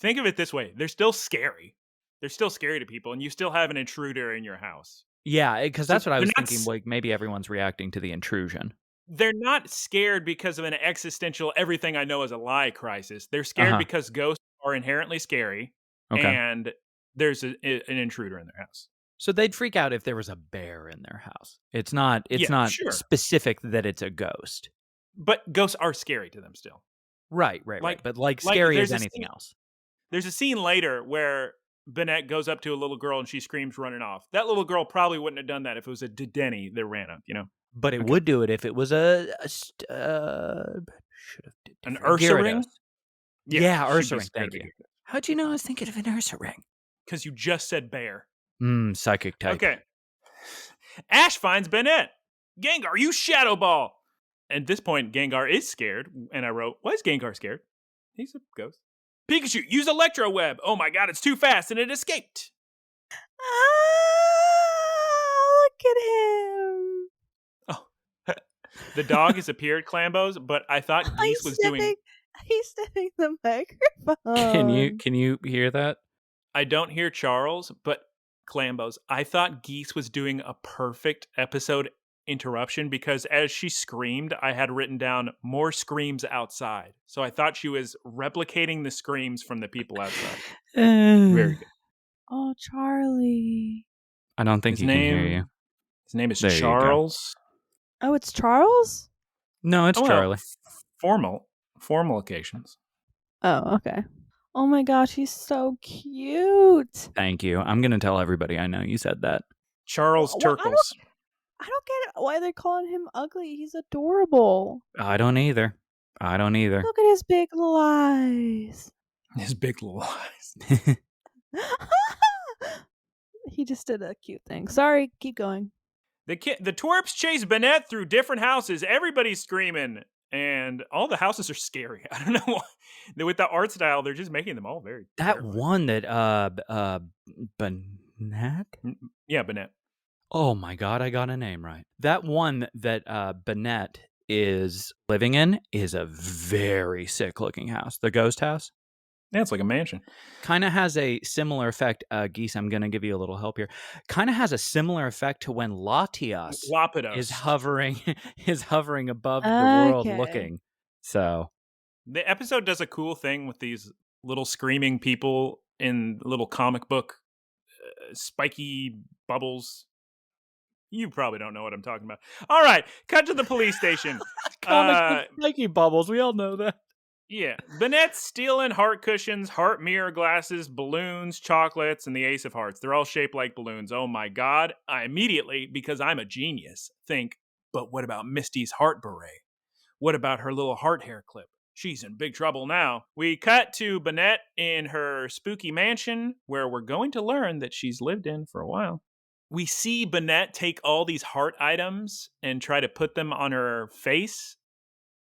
C: Think of it this way. They're still scary. They're still scary to people, and you still have an intruder in your house.
A: Yeah, because that's what I was thinking. Like, maybe everyone's reacting to the intrusion.
C: They're not scared because of an existential everything I know is a lie crisis. They're scared because ghosts are inherently scary, and there's an intruder in their house. So
A: they'd freak out if there was a bear in their house. It's not specific that it's a ghost.
C: But ghosts are scary to them still.
A: Right. But like scary as anything else.
C: There's a scene later where Banette goes up to a little girl and she screams running off. That little girl probably wouldn't have done that if it was a Dedenne that ran up, you know?
A: But it would do it if it was an
C: Ursaring?
A: Yeah, Ursaring, thank you. How'd you know I was thinking of an Ursaring?
C: Because you just said bear.
A: Psychic type.
C: Okay. Ash finds Banette. Gengar, you Shadow Ball! At this point, Gengar is scared, and I wrote, why is Gengar scared? He's a ghost. Pikachu, use Electro Web. Oh my god, it's too fast and it escaped.
B: Look at him.
C: Oh, the dog has appeared, Clambos, but I thought Geese was doing...
B: He's sniffing the microphone.
A: Can you hear that?
C: I don't hear Charles, but Clambos, I thought Geese was doing a perfect episode interruption because as she screamed, I had written down more screams outside. So I thought she was replicating the screams from the people outside. Very good.
B: Oh, Charlie.
A: I don't think he can hear you.
C: His name is Charles.
B: Oh, it's Charles?
A: No, it's Charlie.
C: Formal occasions.
B: Oh, okay. Oh my gosh, he's so cute.
A: Thank you. I'm going to tell everybody I know you said that.
C: Charles Turkles.
B: I don't get it. Why they're calling him ugly. He's adorable.
A: I don't either.
B: Look at his big little eyes.
C: His big little eyes.
B: He just did a cute thing. Sorry, keep going.
C: The twerps chase Banette through different houses. Everybody's screaming, and all the houses are scary. I don't know why. With the art style, they're just making them all very
A: That
C: terrifying.
A: one that Banette?
C: Yeah, Banette.
A: Oh my god, I got a name right. That one that Banette is living in is a very sick looking house. The ghost house.
C: Yeah, it's like a mansion.
A: Kind of has a similar effect. Geese, I'm going to give you a little help here. Kind of has a similar effect to when Latias is hovering above the world
B: Okay.
A: looking. So
C: the episode does a cool thing with these little screaming people in little comic book spiky bubbles. You probably don't know what I'm talking about. All right, cut to the police station.
A: comic book spiky bubbles. We all know that.
C: Yeah, Banette's stealing heart cushions, heart mirror glasses, balloons, chocolates, and the ace of hearts. They're all shaped like balloons. Oh my god. I immediately, because I'm a genius, think, but what about Misty's heart beret? What about her little heart hair clip? She's in big trouble now. We cut to Banette in her spooky mansion, where we're going to learn that she's lived in for a while. We see Banette take all these heart items and try to put them on her face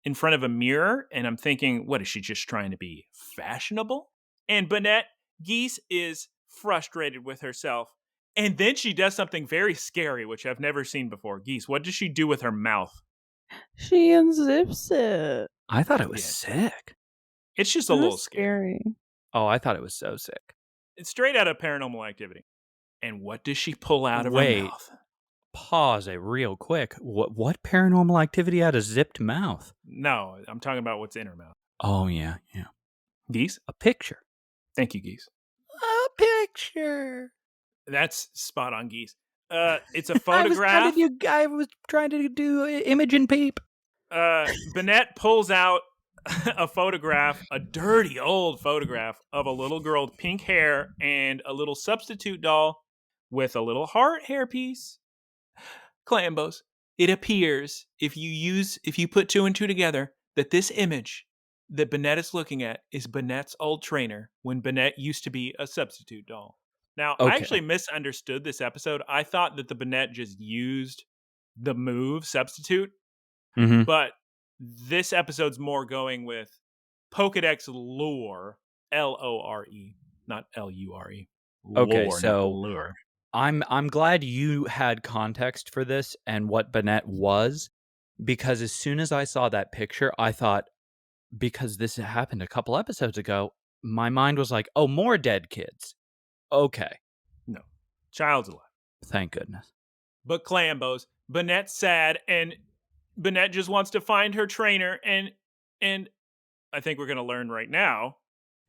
C: in front of a mirror, and I'm thinking, what is she just trying to be fashionable? And Banette, Geese, is frustrated with herself. And then she does something very scary, which I've never seen before. Geese, what does she do with her mouth?
B: She unzips it.
A: I thought it was sick.
C: It's just a little scary.
A: Oh, I thought it was so sick.
C: It's straight out of Paranormal Activity. And what does she pull out of her mouth?
A: Pause it real quick. What Paranormal Activity had a zipped mouth?
C: No, I'm talking about what's in her mouth.
A: Oh, yeah.
C: Geese?
A: A picture.
C: Thank you, Geese.
A: A picture.
C: That's spot on, Geese. It's a photograph.
A: I was trying to do Imogen Peep.
C: Banette pulls out a photograph, a dirty old photograph of a little girl with pink hair and a little substitute doll with a little heart hairpiece. Clambos, it appears if you put two and two together that this image that Banette is looking at is Banette's old trainer when Banette used to be a substitute doll. Now, I actually misunderstood this episode. I thought that the Banette just used the move substitute, but this episode's more going with Pokédex lore, Lore, not Lure.
A: Okay,
C: Lore,
A: so
C: not lure.
A: I'm glad you had context for this and what Banette was, because as soon as I saw that picture, I thought, because this happened a couple episodes ago, my mind was like, oh, more dead kids. Okay.
C: No. Child's alive.
A: Thank goodness.
C: But Clambos, Banette's sad, and Banette just wants to find her trainer, and I think we're going to learn right now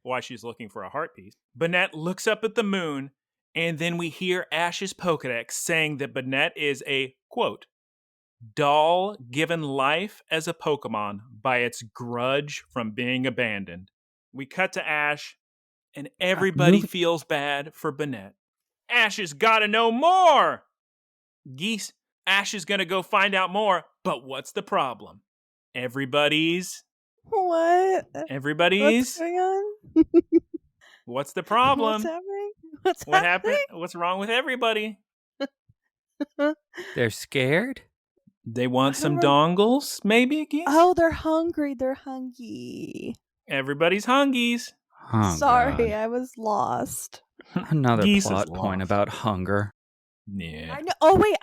C: why she's looking for a heart piece. Banette looks up at the moon, and then we hear Ash's Pokédex saying that Banette is a, quote, doll given life as a Pokemon by its grudge from being abandoned. We cut to Ash, and everybody feels bad for Banette. Ash has got to know more! Geese, Ash is going to go find out more, but what's the problem? Everybody's...
B: What?
C: Everybody's...
B: What's going on?
C: What's the problem?
B: What's happening?
C: What happened? What's wrong with everybody?
A: They're scared?
C: They want some dongles, maybe, Geese?
B: Oh, they're hungry. They're hungry.
C: Everybody's hungies.
A: Oh,
B: Sorry,
A: God.
B: I was lost.
A: Another
C: Geese
A: plot
C: is
A: point
C: lost.
A: about hunger.
C: Yeah.
B: I know. Oh wait,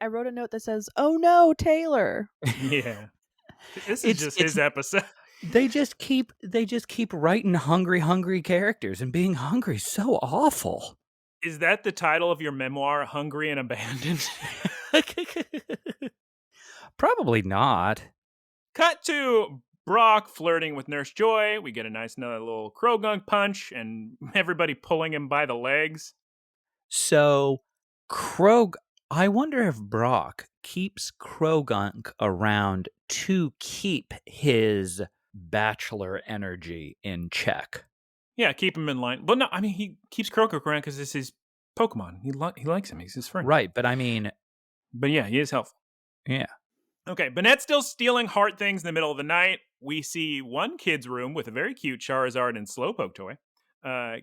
B: I wrote a note that says, "Oh no, Taylor."
C: Yeah. This is just his episode.
A: They just keep writing hungry characters, and being hungry is so awful.
C: Is that the title of your memoir, Hungry and Abandoned?
A: Probably not.
C: Cut to Brock flirting with Nurse Joy. We get another little Krogunk punch, and everybody pulling him by the legs.
A: So, I wonder if Brock keeps Krogunk around to keep his bachelor energy in check.
C: Yeah, keep him in line. But no, I mean, he keeps Krogunk around because it's his Pokemon. He likes him. He's his friend.
A: Right, but I mean...
C: But yeah, he is helpful.
A: Yeah.
C: Okay, Banette's still stealing heart things in the middle of the night. We see one kid's room with a very cute Charizard and Slowpoke toy.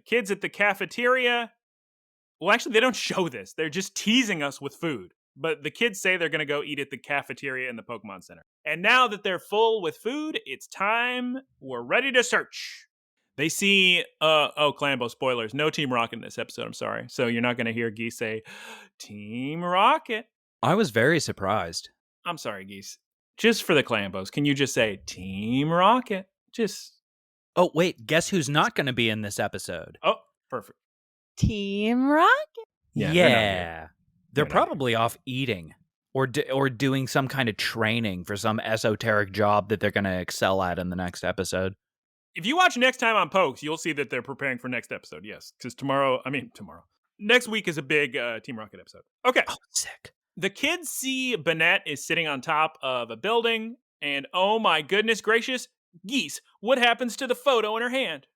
C: Kids at the cafeteria. Well, actually, they don't show this. They're just teasing us with food. But the kids say they're going to go eat at the cafeteria in the Pokemon Center. And now that they're full with food, it's time. We're ready to search. They see, Clambo, spoilers. No Team Rocket in this episode, I'm sorry. So you're not going to hear Geese say, Team Rocket.
A: I was very surprised.
C: I'm sorry, Geese. Just for the Clambos, can you just say Team Rocket? Just.
A: Oh, wait, guess who's not going to be in this episode?
C: Oh, perfect.
B: Team Rocket.
C: Yeah,
A: They're
C: They're not
A: probably off eating or doing some kind of training for some esoteric job that they're going to excel at in the next episode.
C: If you watch next time on Pokes, you'll see that they're preparing for next episode. Yes, because tomorrow. Next week is a big Team Rocket episode. Okay.
A: Oh, sick.
C: The kids see Banette is sitting on top of a building, and oh my goodness gracious, Geese, what happens to the photo in her hand?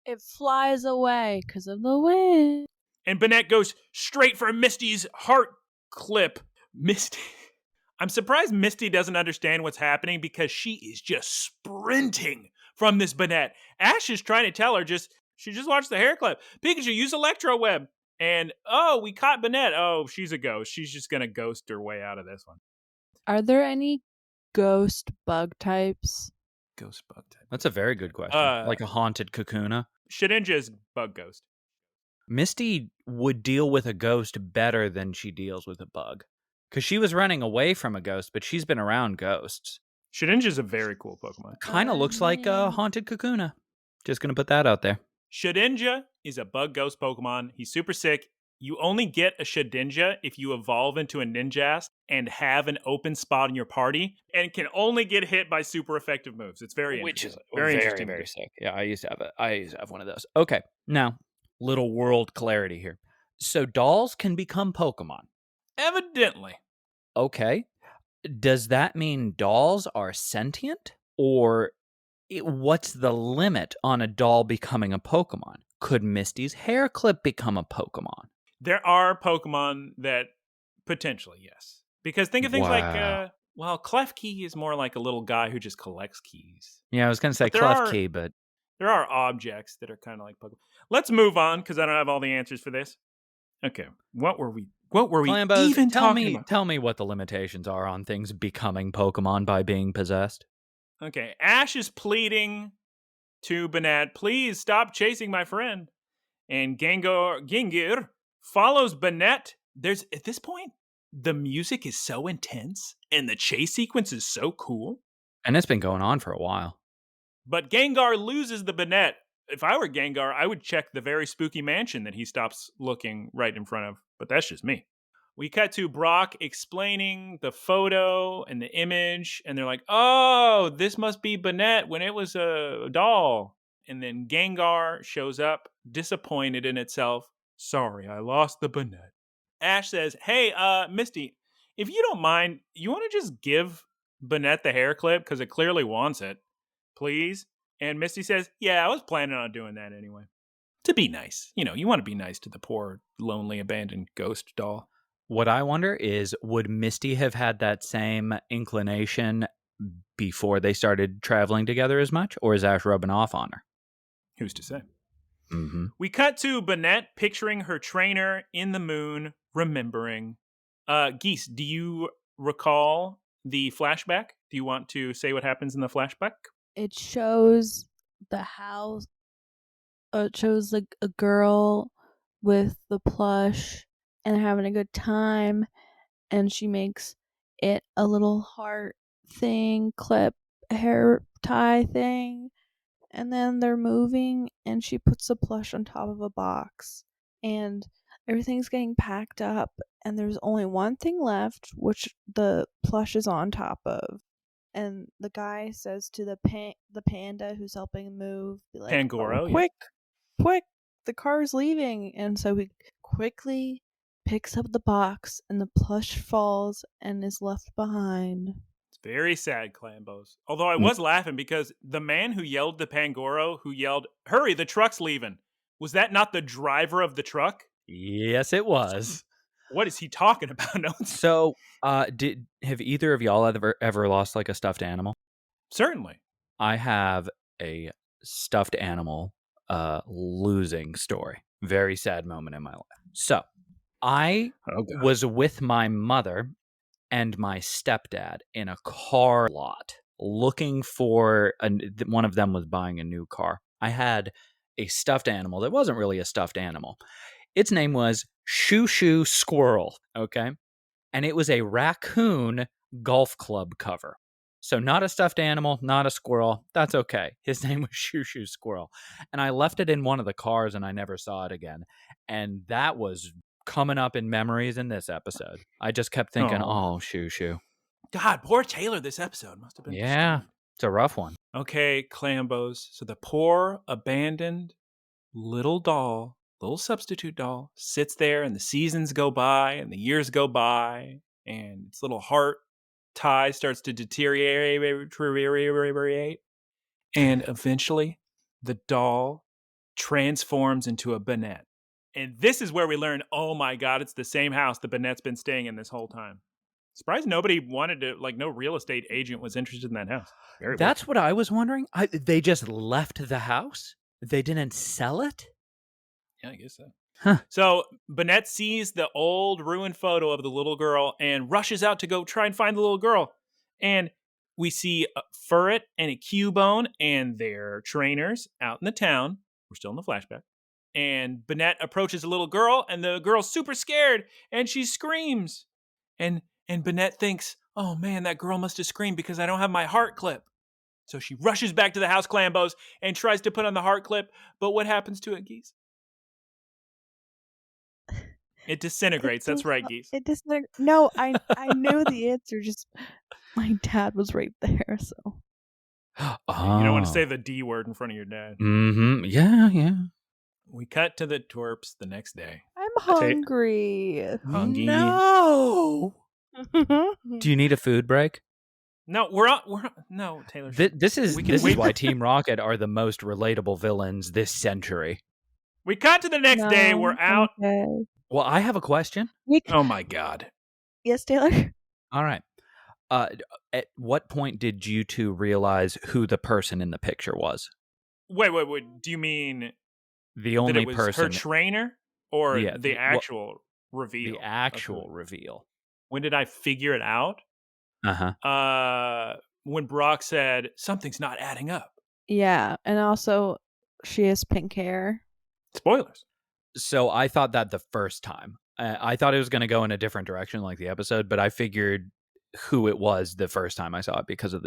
B: It flies away because of the wind.
C: And Banette goes straight for Misty's heart clip. Misty. I'm surprised Misty doesn't understand what's happening because she is just sprinting from this Banette. Ash is trying to tell her she just watched the hair clip. Pikachu, use Electro Web. And, we caught Banette. Oh, she's a ghost. She's just going to ghost her way out of this one.
B: Are there any ghost bug types?
C: Ghost bug type.
A: That's a very good question. Like a haunted Kakuna.
C: Shedinja's bug ghost.
A: Misty would deal with a ghost better than she deals with a bug. Because she was running away from a ghost, but she's been around ghosts.
C: Shedinja's a very cool Pokemon.
A: Kind of looks like a haunted Kakuna. Just going to put that out there.
C: Shedinja is a bug ghost Pokemon. He's super sick. You only get a Shedinja if you evolve into a Ninjask and have an open spot in your party, and can only get hit by super effective moves. It's very interesting.
A: Very interesting. Very sick. Yeah, I used to have one of those. Okay, now, little world clarity here. So dolls can become Pokemon.
C: Evidently.
A: Okay. Does that mean dolls are sentient? Or what's the limit on a doll becoming a Pokemon? Could Misty's hair clip become a Pokemon?
C: There are Pokemon that potentially, yes. Because think of things like, Klefki is more like a little guy who just collects keys.
A: Yeah, I was going to say Klefki, but
C: there are objects that are kind of like Pokemon. Let's move on because I don't have all the answers for this. Okay, what were we
A: Clambos,
C: even talking about?
A: Tell me what the limitations are on things becoming Pokemon by being possessed.
C: Okay, Ash is pleading to Banette, please stop chasing my friend. And Gingir follows Banette. At this point, the music is so intense and the chase sequence is so cool.
A: And it's been going on for a while.
C: But Gengar loses the Banette. If I were Gengar, I would check the very spooky mansion that he stops looking right in front of. But that's just me. We cut to Brock explaining the photo and the image. And they're like, oh, this must be Banette when it was a doll. And then Gengar shows up, disappointed in itself. Sorry, I lost the Banette. Ash says, hey, Misty, if you don't mind, you want to just give Banette the hair clip? Because it clearly wants it. Please? And Misty says, yeah, I was planning on doing that anyway. To be nice. You want to be nice to the poor, lonely, abandoned ghost doll.
A: What I wonder is, would Misty have had that same inclination before they started traveling together as much? Or is Ash rubbing off on her?
C: Who's to say?
A: Mm-hmm.
C: We cut to Banette picturing her trainer in the moon, remembering. Geese, do you recall the flashback? Do you want to say what happens in the flashback?
B: It shows the house. It shows like a girl with the plush and having a good time, and she makes it a little heart thing, clip, hair tie thing, and then they're moving, and she puts the plush on top of a box, and everything's getting packed up, and there's only one thing left, which the plush is on top of. And the guy says to the panda who's helping move, be like,
C: Pangoro,
B: oh, quick, the car's leaving. And so he quickly picks up the box, and the plush falls and is left behind.
C: It's very sad, Clambos. Although I was laughing because the man who yelled to Pangoro, who yelled, hurry, the truck's leaving. Was that not the driver of the truck?
A: Yes, it was.
C: What is he talking about? No,
A: So, have either of y'all ever lost like a stuffed animal?
C: certainly.
A: I have a stuffed animal losing story. Very sad moment in my life. So, I was with my mother and my stepdad in a car lot looking for one of them was buying a new car. I had a stuffed animal that wasn't really a stuffed animal. Its name was Shoo Shoo Squirrel, okay? And it was a raccoon golf club cover. So not a stuffed animal, not a squirrel. That's okay. His name was Shoo Shoo Squirrel. And I left it in one of the cars and I never saw it again. And that was coming up in memories in this episode. I just kept thinking, oh Shoo Shoo.
C: God, poor Taylor this episode must have been
A: Yeah, it's a rough one.
C: Okay, Clambos. So the poor, abandoned little doll, little substitute doll, sits there and the seasons go by and the years go by and its little heart tie starts to deteriorate. And eventually the doll transforms into a Banette. And this is where we learn, oh my God, it's the same house the Banette's been staying in this whole time. Surprised nobody wanted to, like, no real estate agent was interested in that house.
A: That's what I was wondering. They just left the house? They didn't sell it?
C: Yeah, I guess so.
A: Huh.
C: So Banette sees the old ruined photo of the little girl and rushes out to go try and find the little girl. And we see a Furret and a Cubone and their trainers out in the town. We're still in the flashback. And Banette approaches the little girl, and the girl's super scared, and she screams. And Banette thinks, oh man, that girl must have screamed because I don't have my heart clip. So she rushes back to the house, Clambos, and tries to put on the heart clip. But what happens to it, Geese? It disintegrates. That's right, Geese.
B: It disintegrates. No, I knew the answer. Just my dad was right there, so.
C: You don't want to say the D word in front of your dad.
A: Mm-hmm. Yeah.
C: We cut to the twerps the next day.
B: I'm hungry.
C: Hungry.
A: No. Do you need a food break?
C: No, no, Taylor.
A: This is why Team Rocket are the most relatable villains this century.
C: We cut to the next day. We're out.
B: Okay.
A: Well, I have a question.
C: Oh my God.
B: Yes, Taylor.
A: All right. At what point did you two realize who the person in the picture was?
C: Wait. Do you mean
A: the only
C: that it was
A: person?
C: Her trainer, or
A: Yeah,
C: the actual reveal?
A: The actual reveal.
C: When did I figure it out? When Brock said something's not adding up.
B: Yeah, and also she has pink hair.
C: Spoilers.
A: So I thought that the first time. I thought it was going to go in a different direction, like the episode, but I figured who it was the first time I saw it because of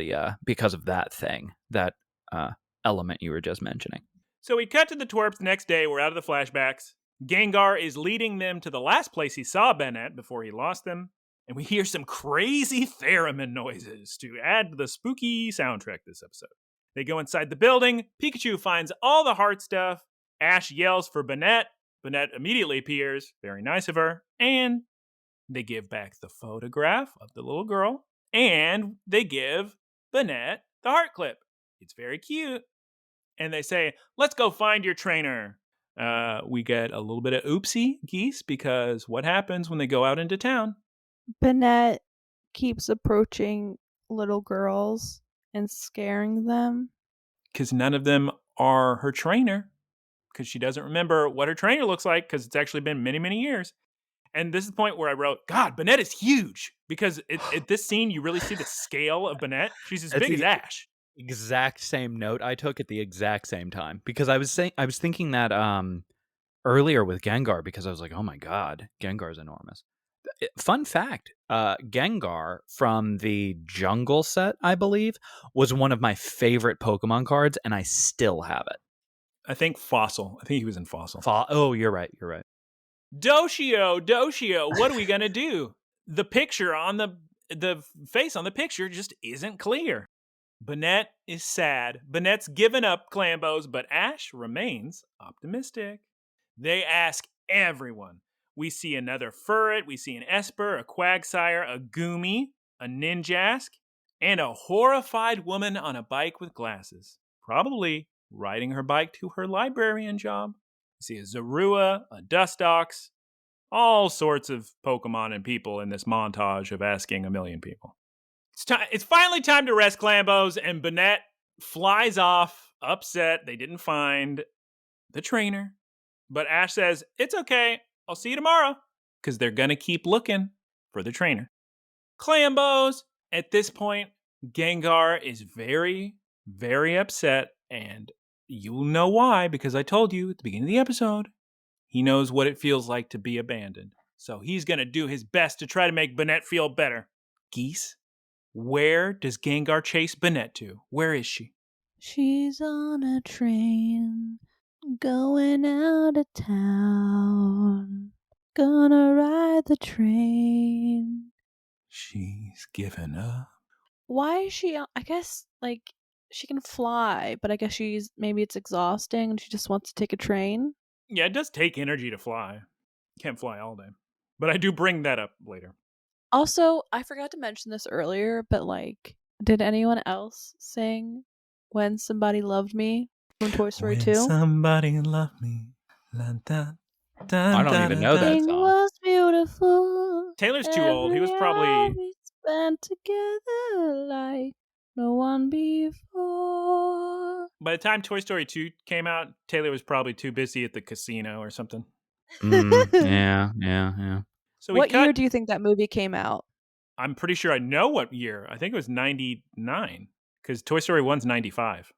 A: that thing, that element you were just mentioning.
C: So we cut to the twerps the next day. We're out of the flashbacks. Gengar is leading them to the last place he saw Banette before he lost them. And we hear some crazy theremin noises to add to the spooky soundtrack this episode. They go inside the building. Pikachu finds all the heart stuff. Ash yells for Banette. Banette immediately appears. Very nice of her. And they give back the photograph of the little girl. And they give Banette the heart clip. It's very cute. And they say, let's go find your trainer. We get a little bit of oopsie, Geese, because what happens when they go out into town?
B: Banette keeps approaching little girls and scaring them.
C: Because none of them are her trainer. Because she doesn't remember what her trainer looks like, because it's actually been many, many years. And this is the point where I wrote, God, Banette is huge. Because at this scene, you really see the scale of Banette. She's as big as Ash.
A: Exact same note I took at the exact same time. Because I was thinking that earlier with Gengar, because I was like, oh my God, Gengar's enormous. Fun fact, Gengar from the Jungle set, I believe, was one of my favorite Pokemon cards, and I still have it.
C: I think Fossil. I think he was in Fossil.
A: Oh, you're right.
C: Doshio, what are we going to do? The picture on the face on the picture just isn't clear. Banette is sad. Banette's given up, Clambos, but Ash remains optimistic. They ask everyone. We see another Furret, we see an Esper, a Quagsire, a Goomy, a Ninjask, and a horrified woman on a bike with glasses. Probably riding her bike to her librarian job. We see a Zorua, a Dustox, all sorts of Pokemon and people in this montage of asking a million people. It's finally time to rest, Clambos, and Banette flies off, upset. They didn't find the trainer. But Ash says, it's okay. I'll see you tomorrow. Because they're going to keep looking for the trainer. Clambos! At this point, Gengar is very, very upset. And you'll know why, because I told you at the beginning of the episode, he knows what it feels like to be abandoned. So he's going to do his best to try to make Banette feel better. Geese, where does Gengar chase Banette to? Where is she?
B: She's on a train, going out of town. Gonna ride the train.
C: She's given up.
B: Why is she? I guess, like, she can fly, but I guess maybe it's exhausting and she just wants to take a train.
C: Yeah, it does take energy to fly. Can't fly all day. But I do bring that up later.
B: Also, I forgot to mention this earlier, but, like, did anyone else sing When Somebody Loved Me from Toy Story 2?
C: Somebody loved me.
A: I don't even know that
B: Everything
A: song.
B: was beautiful.
C: Taylor's too old. He was probably...
B: Every hour we spent together like no one before.
C: By the time Toy Story 2 came out, Taylor was probably too busy at the casino or something.
A: Yeah.
C: So
B: What year do you think that movie came out?
C: I'm pretty sure I know what year. I think it was 99. Because Toy Story 1's 95.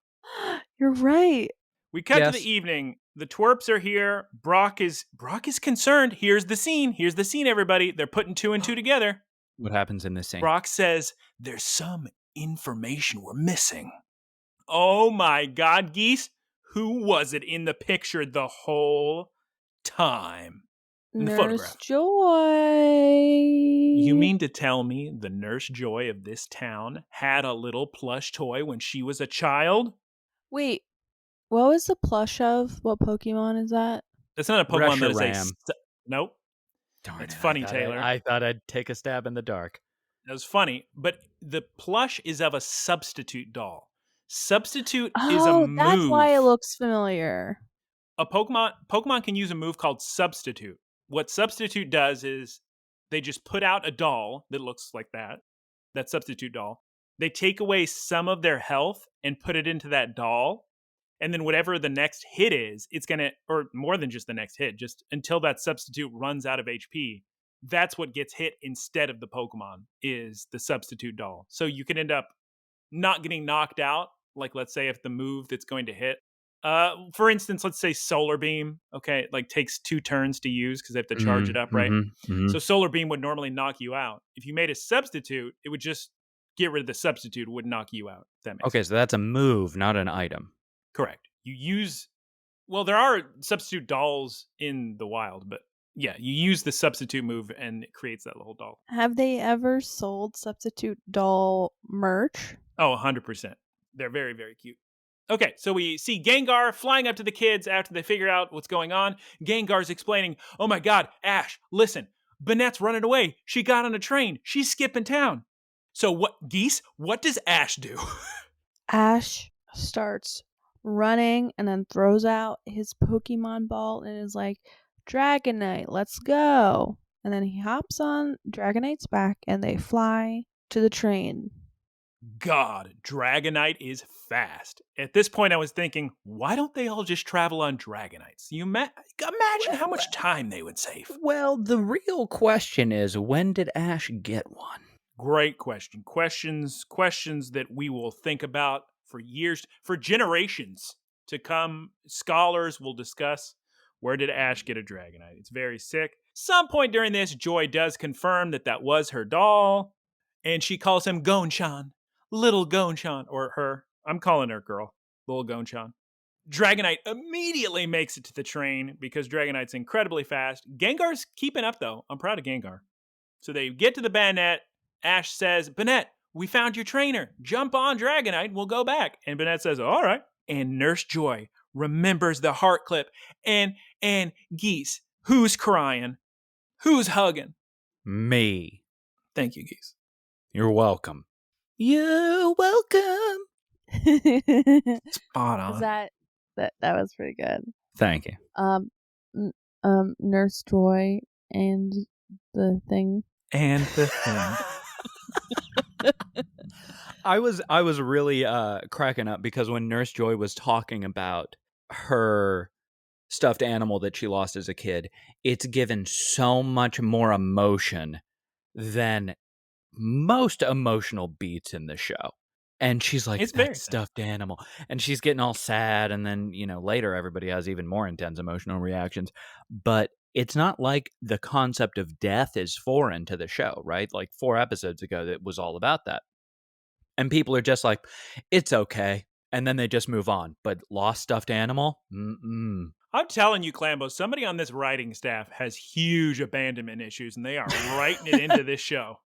B: You're right.
C: We cut to
A: Yes.
C: the evening. The twerps are here. Brock is concerned. Here's the scene, everybody. They're putting 2 and 2 together.
A: What happens in this scene?
C: Brock says, there's some information we're missing. Oh my God, Geese. Who was it in the picture the whole time? In the
B: Nurse
C: photograph.
B: Joy.
C: You mean to tell me the Nurse Joy of this town had a little plush toy when she was a child?
B: Wait, what was the plush of? What Pokemon is that?
C: That's not a Pokemon that is
A: Reshiram.
C: Nope.
A: Darn
C: It's
A: it,
C: funny,
A: I thought
C: Taylor.
A: I thought I'd take a stab in the dark.
C: That was funny, but the plush is of a substitute doll. Substitute is a
B: Oh,
C: move.
B: that's why it looks familiar.
C: A Pokemon can use a move called substitute. What substitute does is they just put out a doll that looks like that substitute doll. They take away some of their health and put it into that doll. And then whatever the next hit is, it's going to, or more than just the next hit, just until that substitute runs out of HP. That's what gets hit instead of the Pokemon, is the substitute doll. So you can end up not getting knocked out. Like, let's say if the move that's going to hit, for instance, let's say Solar Beam, okay, like takes 2 turns to use because they have to charge it up, right? So Solar Beam would normally knock you out. If you made a substitute, it would just get rid of the substitute. It would knock you out. If that makes sense.
A: So that's a move, not an item.
C: Correct. You use, well, there are substitute dolls in the wild, but yeah, you use the substitute move and it creates that little doll.
B: Have they ever sold substitute doll merch?
C: Oh, 100%. They're very, very cute. Okay, so we see Gengar flying up to the kids after they figure out what's going on. Gengar's explaining, oh my God, Ash, listen, Banette's running away. She got on a train. She's skipping town. So what, Geese, what does Ash do?
B: Ash starts running and then throws out his Pokemon ball and is like, Dragonite, let's go. And then he hops on Dragonite's back and they fly to the train.
C: God, Dragonite is fast. At this point, I was thinking, why don't they all just travel on Dragonites? You imagine how much time they would save.
A: Well, the real question is, when did Ash get one?
C: Great question. Questions that we will think about for years, for generations to come. Scholars will discuss, where did Ash get a Dragonite? It's very sick. Some point during this, Joy does confirm that was her doll, and she calls him Gonchan. Little Gonchan, or her. I'm calling her girl. Little Gonchan. Dragonite immediately makes it to the train because Dragonite's incredibly fast. Gengar's keeping up, though. I'm proud of Gengar. So they get to the Banette. Ash says, Banette, we found your trainer. Jump on Dragonite. We'll go back. And Banette says, all right. And Nurse Joy remembers the heart clip. And Geese, who's crying? Who's hugging?
A: Me.
C: Thank you, Geese.
A: You're welcome. You're welcome.
C: Spot on.
B: that was pretty good.
A: Thank you.
B: Nurse Joy and the thing.
C: And the thing.
A: I was really cracking up because when Nurse Joy was talking about her stuffed animal that she lost as a kid, it's given so much more emotion than most emotional beats in the show. And she's like,
C: It's very
A: that
C: sad.
A: stuffed animal. And she's getting all sad. And then, later everybody has even more intense emotional reactions. But it's not like the concept of death is foreign to the show, right? Like 4 episodes ago, that was all about that. And people are just like, it's okay. And then they just move on. But lost stuffed animal? Mm-mm.
C: I'm telling you, Clambo, somebody on this writing staff has huge abandonment issues, and they are writing it into this show.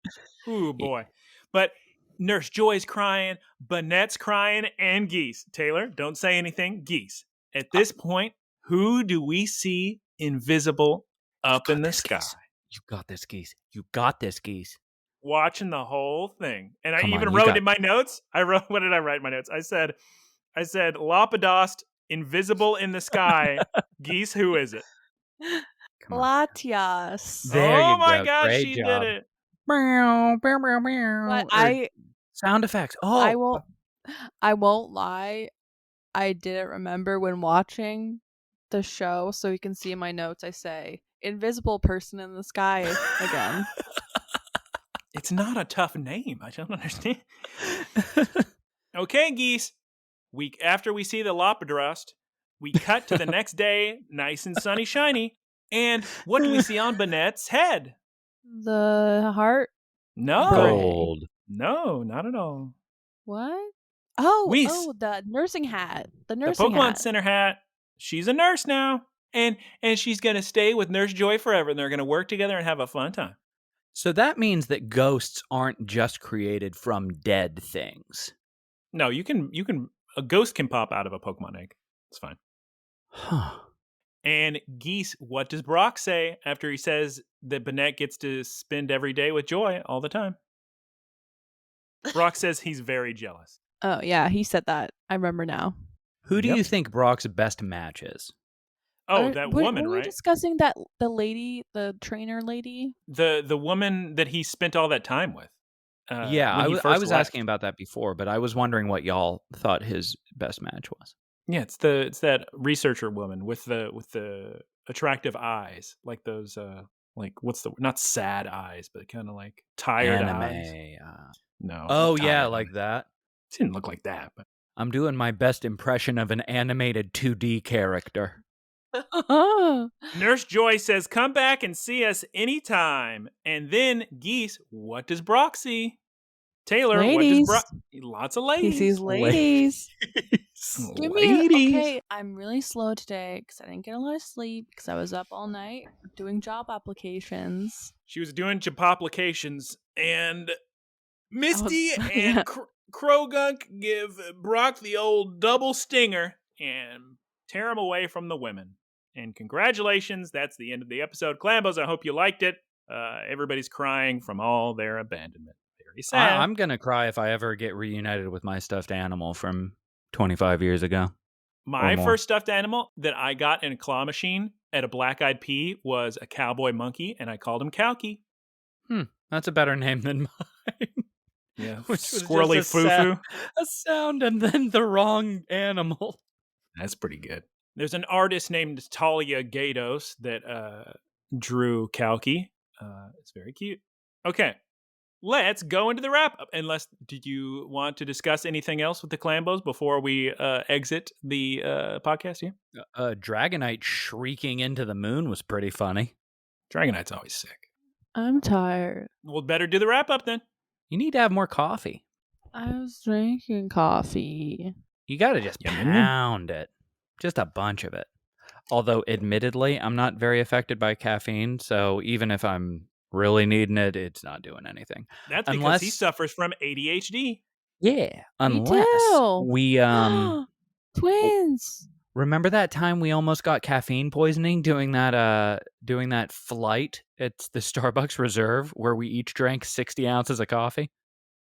C: Ooh, boy. But Nurse Joy's crying, Banette's crying, and Geese. Taylor, don't say anything. Geese. At this point, who do we see invisible up in the sky?
A: Geese. You got this, Geese. You got this, Geese.
C: Watching the whole thing. And I
A: Come on,
C: even
A: you
C: wrote
A: got-
C: in my notes, what did I write in my notes? I said, Lapidost, invisible in the sky. Geese, who is it?
A: Come on.
B: Latias.
A: There
C: oh
A: you
C: my
A: go.
C: gosh,
A: Great
C: she
A: job.
C: did it.
B: But
A: Or sound effects. Oh,
B: I won't lie. I didn't remember when watching the show, so you can see in my notes I say invisible person in the sky again.
C: It's not a tough name. I don't understand. Okay, Geese. Week after we see the Lapidrost, we cut to the next day, nice and sunny, shiny. And what do we see on Banette's head?
B: The heart?
C: No.
A: gold.
C: No, not at all.
B: What? Oh,
C: We-
B: the nursing hat. The
C: The
B: nursing
C: Pokemon
B: hat.
C: Center hat. She's a nurse now. And she's going to stay with Nurse Joy forever. And they're going to work together and have a fun time.
A: So that means that ghosts aren't just created from dead things.
C: No, a ghost can pop out of a Pokemon egg. It's fine.
A: Huh.
C: And Geese, what does Brock say after he says that Banette gets to spend every day with Joy all the time? Brock says he's very jealous.
B: Oh, yeah, he said that. I remember now.
A: Who do
C: Yep.
A: you think Brock's best match is?
C: Oh, that woman,
B: were we
C: right?
B: discussing that the lady, the trainer lady?
C: The woman that he spent all that time with.
A: Yeah,
C: when
A: I
C: he
A: was
C: first left.
A: asking about that before, but I was wondering what y'all thought his best match was.
C: Yeah, it's that researcher woman with the attractive eyes, like those what's the not sad eyes, but kind of like tired eyes. No.
A: Oh
C: not
A: yeah,
C: tired
A: like
C: eyes.
A: that.
C: It didn't look like that, but
A: I'm doing my best impression of an animated 2D character.
C: Nurse Joy says, "Come back and see us anytime." And then Geese, what does Brock see? Taylor,
B: Ladies.
C: what does Brock? Lots of
B: He
C: ladies.
B: sees ladies. Give me
C: Ladies.
B: okay. I'm really slow today because I didn't get a lot of sleep because I was up all night doing job applications.
C: She was doing Japoplications, and Misty
B: Oh,
C: and
B: yeah.
C: Krogunk give Brock the old double stinger and tear him away from the women. And congratulations, that's the end of the episode. Clambos, I hope you liked it. Everybody's crying from all their abandonment. Very sad.
A: I'm gonna cry if I ever get reunited with my stuffed animal from 25 years ago.
C: My
A: or more.
C: first stuffed animal that I got in a claw machine at a Black Eyed Pea was a cowboy monkey, and I called him Kalki.
A: That's a better name than mine.
C: Yeah,
A: Which was
C: squirrely
A: just a
C: foo-foo.
A: A sound and then the wrong animal.
C: That's pretty good. There's an artist named Talia Gatos that drew Kalki. It's very cute. Okay, let's go into the wrap-up. Unless, did you want to discuss anything else with the Clambos before we exit the podcast here?
A: Dragonite shrieking into the moon was pretty funny.
C: Dragonite's always sick.
B: I'm tired.
C: We'll better do the wrap-up then.
A: You need to have more coffee.
B: I was drinking coffee.
A: You got to just
C: Yeah.
A: pound it. Just a bunch of it. Although, admittedly, I'm not very affected by caffeine, so even if I'm really needing it, it's not doing anything.
C: That's because
A: Unless-
C: he suffers from ADHD.
A: Yeah.
B: Me
A: Unless
B: too.
A: we
B: Twins.
A: remember that time we almost got caffeine poisoning doing that flight at the Starbucks Reserve where we each drank 60 ounces of coffee?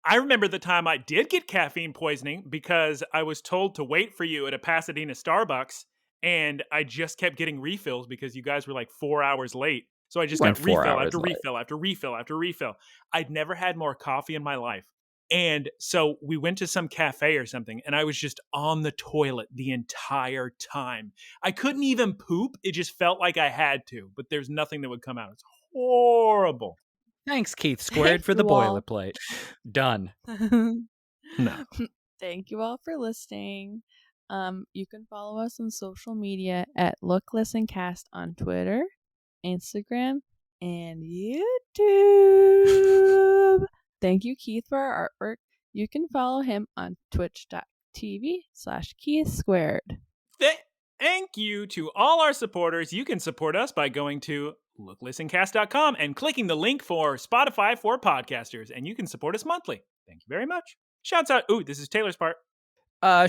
C: I remember the time I did get caffeine poisoning because I was told to wait for you at a Pasadena Starbucks, and I just kept getting refills because you guys were like 4 hours late. So I just
A: Went
C: got
A: 4
C: refill
A: hours
C: after
A: late.
C: refill after refill after refill. I'd never had more coffee in my life. And so we went to some cafe or something, and I was just on the toilet the entire time. I couldn't even poop. It just felt like I had to, but there's nothing that would come out. It's horrible.
A: Thanks, Keith Squared, for the
B: you all.
A: boilerplate. Done.
C: No.
B: Thank you all for listening. You can follow us on social media at Look Listen Cast on Twitter, Instagram, and YouTube. Thank you, Keith, for our artwork. You can follow him on twitch.tv/Keith Squared.
C: Thank you to all our supporters. You can support us by going to looklistencast.com and clicking the link for Spotify for podcasters, and you can support us monthly. Thank you very much. Shouts out. Ooh, this is Taylor's part.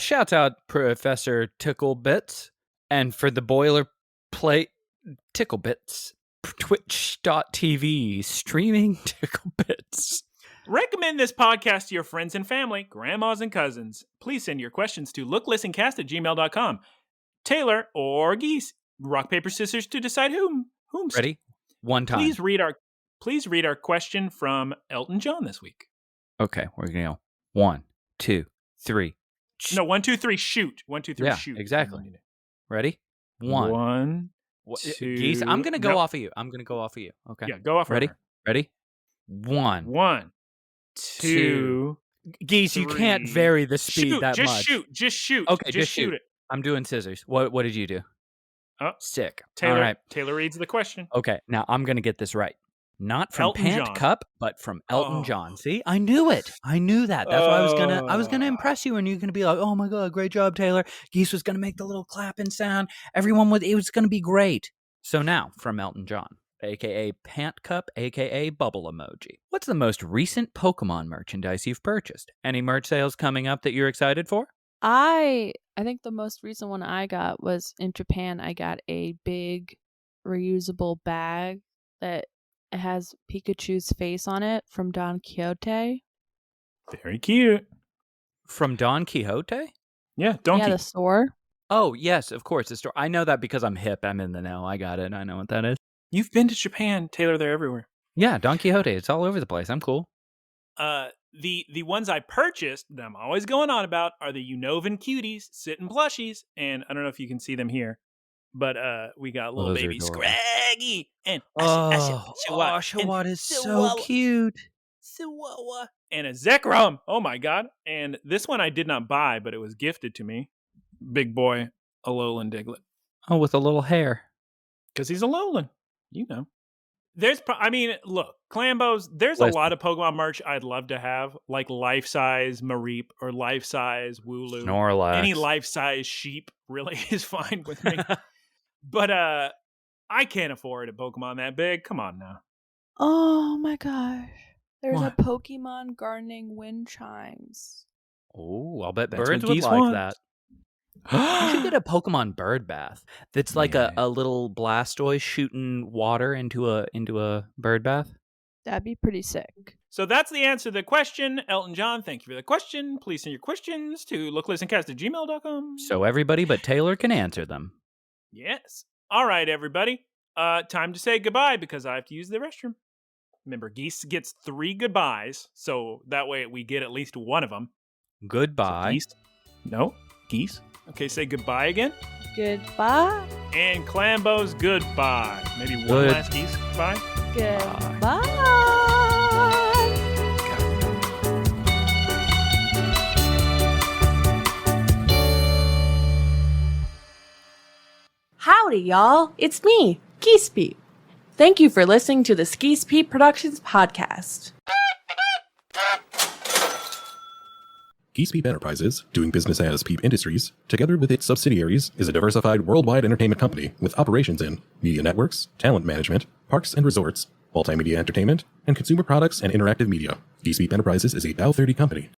A: Shouts out Professor Ticklebits, and for the boilerplate Ticklebits, twitch.tv streaming Ticklebits.
C: Recommend this podcast to your friends and family, grandmas and cousins. Please send your questions to looklistencast@gmail.com. Taylor or Geese, rock, paper, scissors to decide whom.
A: Ready? One time.
C: Please read our question from Elton John this week.
A: Okay, we're going to go 1, 2, 3.
C: No, 1, 2, 3, shoot. 1, 2, 3,
A: Yeah,
C: shoot.
A: exactly. Ready? 1.
C: 1,
A: What,
C: 2.
A: Geese, I'm going to go
C: Nope.
A: off of you. Okay.
C: Yeah, go off.
A: Ready?
C: Her.
A: Ready? 1.
C: 1, 2.
A: Geese, you can't
C: 3.
A: vary the speed
C: Shoot,
A: that
C: just
A: much.
C: Just shoot.
A: Okay,
C: just shoot it.
A: I'm doing scissors. What did you do?
C: Oh,
A: Sick.
C: Taylor.
A: All right.
C: Taylor reads the question.
A: Okay, now I'm going to get this right. Not from
C: Elton
A: Pant
C: John.
A: Cup, but from Elton
C: Oh.
A: John. See, I knew it. I knew that. That's why I was gonna impress you, and you're gonna be like, "Oh my god, great job, Taylor." Geese was gonna make the little clapping sound. It was gonna be great. So now, from Elton John, aka Pant Cup, aka Bubble Emoji. What's the most recent Pokemon merchandise you've purchased? Any merch sales coming up that you're excited for?
B: I think the most recent one I got was in Japan. I got a big reusable bag that it has Pikachu's face on it from Don Quixote.
C: Very cute.
A: From Don Quixote?
C: Yeah, Donkey.
B: Yeah, the store.
A: Oh, yes, of course. The store. I know that because I'm hip. I'm in the know. I got it. I know what that is.
C: You've been to Japan, Taylor. They're everywhere.
A: Yeah, Don Quixote. It's all over the place. I'm cool.
C: The ones I purchased that I'm always going on about are the Unovan cuties, sitting plushies, and I don't know if you can see them here, but we got little
A: those are
C: baby
A: adorable.
C: Scraggy and
A: Shawat is so cute.
C: Chihuahua and a Zekrom. Oh my god! And this one I did not buy, but it was gifted to me. Big boy, Alolan Diglett,
A: Oh, with a little hair.
C: because he's Alolan. You know. Look, Clambos, there's
A: Listen.
C: a lot of Pokemon merch I'd love to have, like life-size Mareep or life-size Wooloo.
A: Snorlax.
C: Any life-size sheep really is fine with me. But I can't afford a Pokemon that big. Come on now.
B: Oh my gosh. There's
C: What?
B: a Pokemon gardening wind chimes.
A: Oh, I'll bet
C: That's
A: birds
C: what
A: would
C: Geese
A: like
C: want.
A: that. You should get a Pokemon bird bath. That's like
C: Yeah.
A: a little Blastoise shooting water into a bird bath.
B: That'd be pretty sick.
C: So that's the answer to the question. Elton John, thank you for the question. Please send your questions to looklistencast@gmail.com.
A: So everybody but Taylor can answer them.
C: Yes. All right, everybody. Time to say goodbye because I have to use the restroom. Remember, Geese gets 3 goodbyes, so that way we get at least one of them.
A: Goodbye.
C: So Geese. No, Geese. Okay, say goodbye again.
B: Goodbye.
C: And Clambos, goodbye. Maybe one
A: Good-
C: last Geese goodbye.
B: Goodbye.
E: Howdy, y'all. It's me, Geese Pete. Thank you for listening to the Geese Pete Productions podcast.
F: Geese Peep Enterprises, doing business as Peep Industries, together with its subsidiaries, is a diversified worldwide entertainment company with operations in media networks, talent management, parks and resorts, multimedia entertainment, and consumer products and interactive media. Geese Peep Enterprises is a Dow 30 company.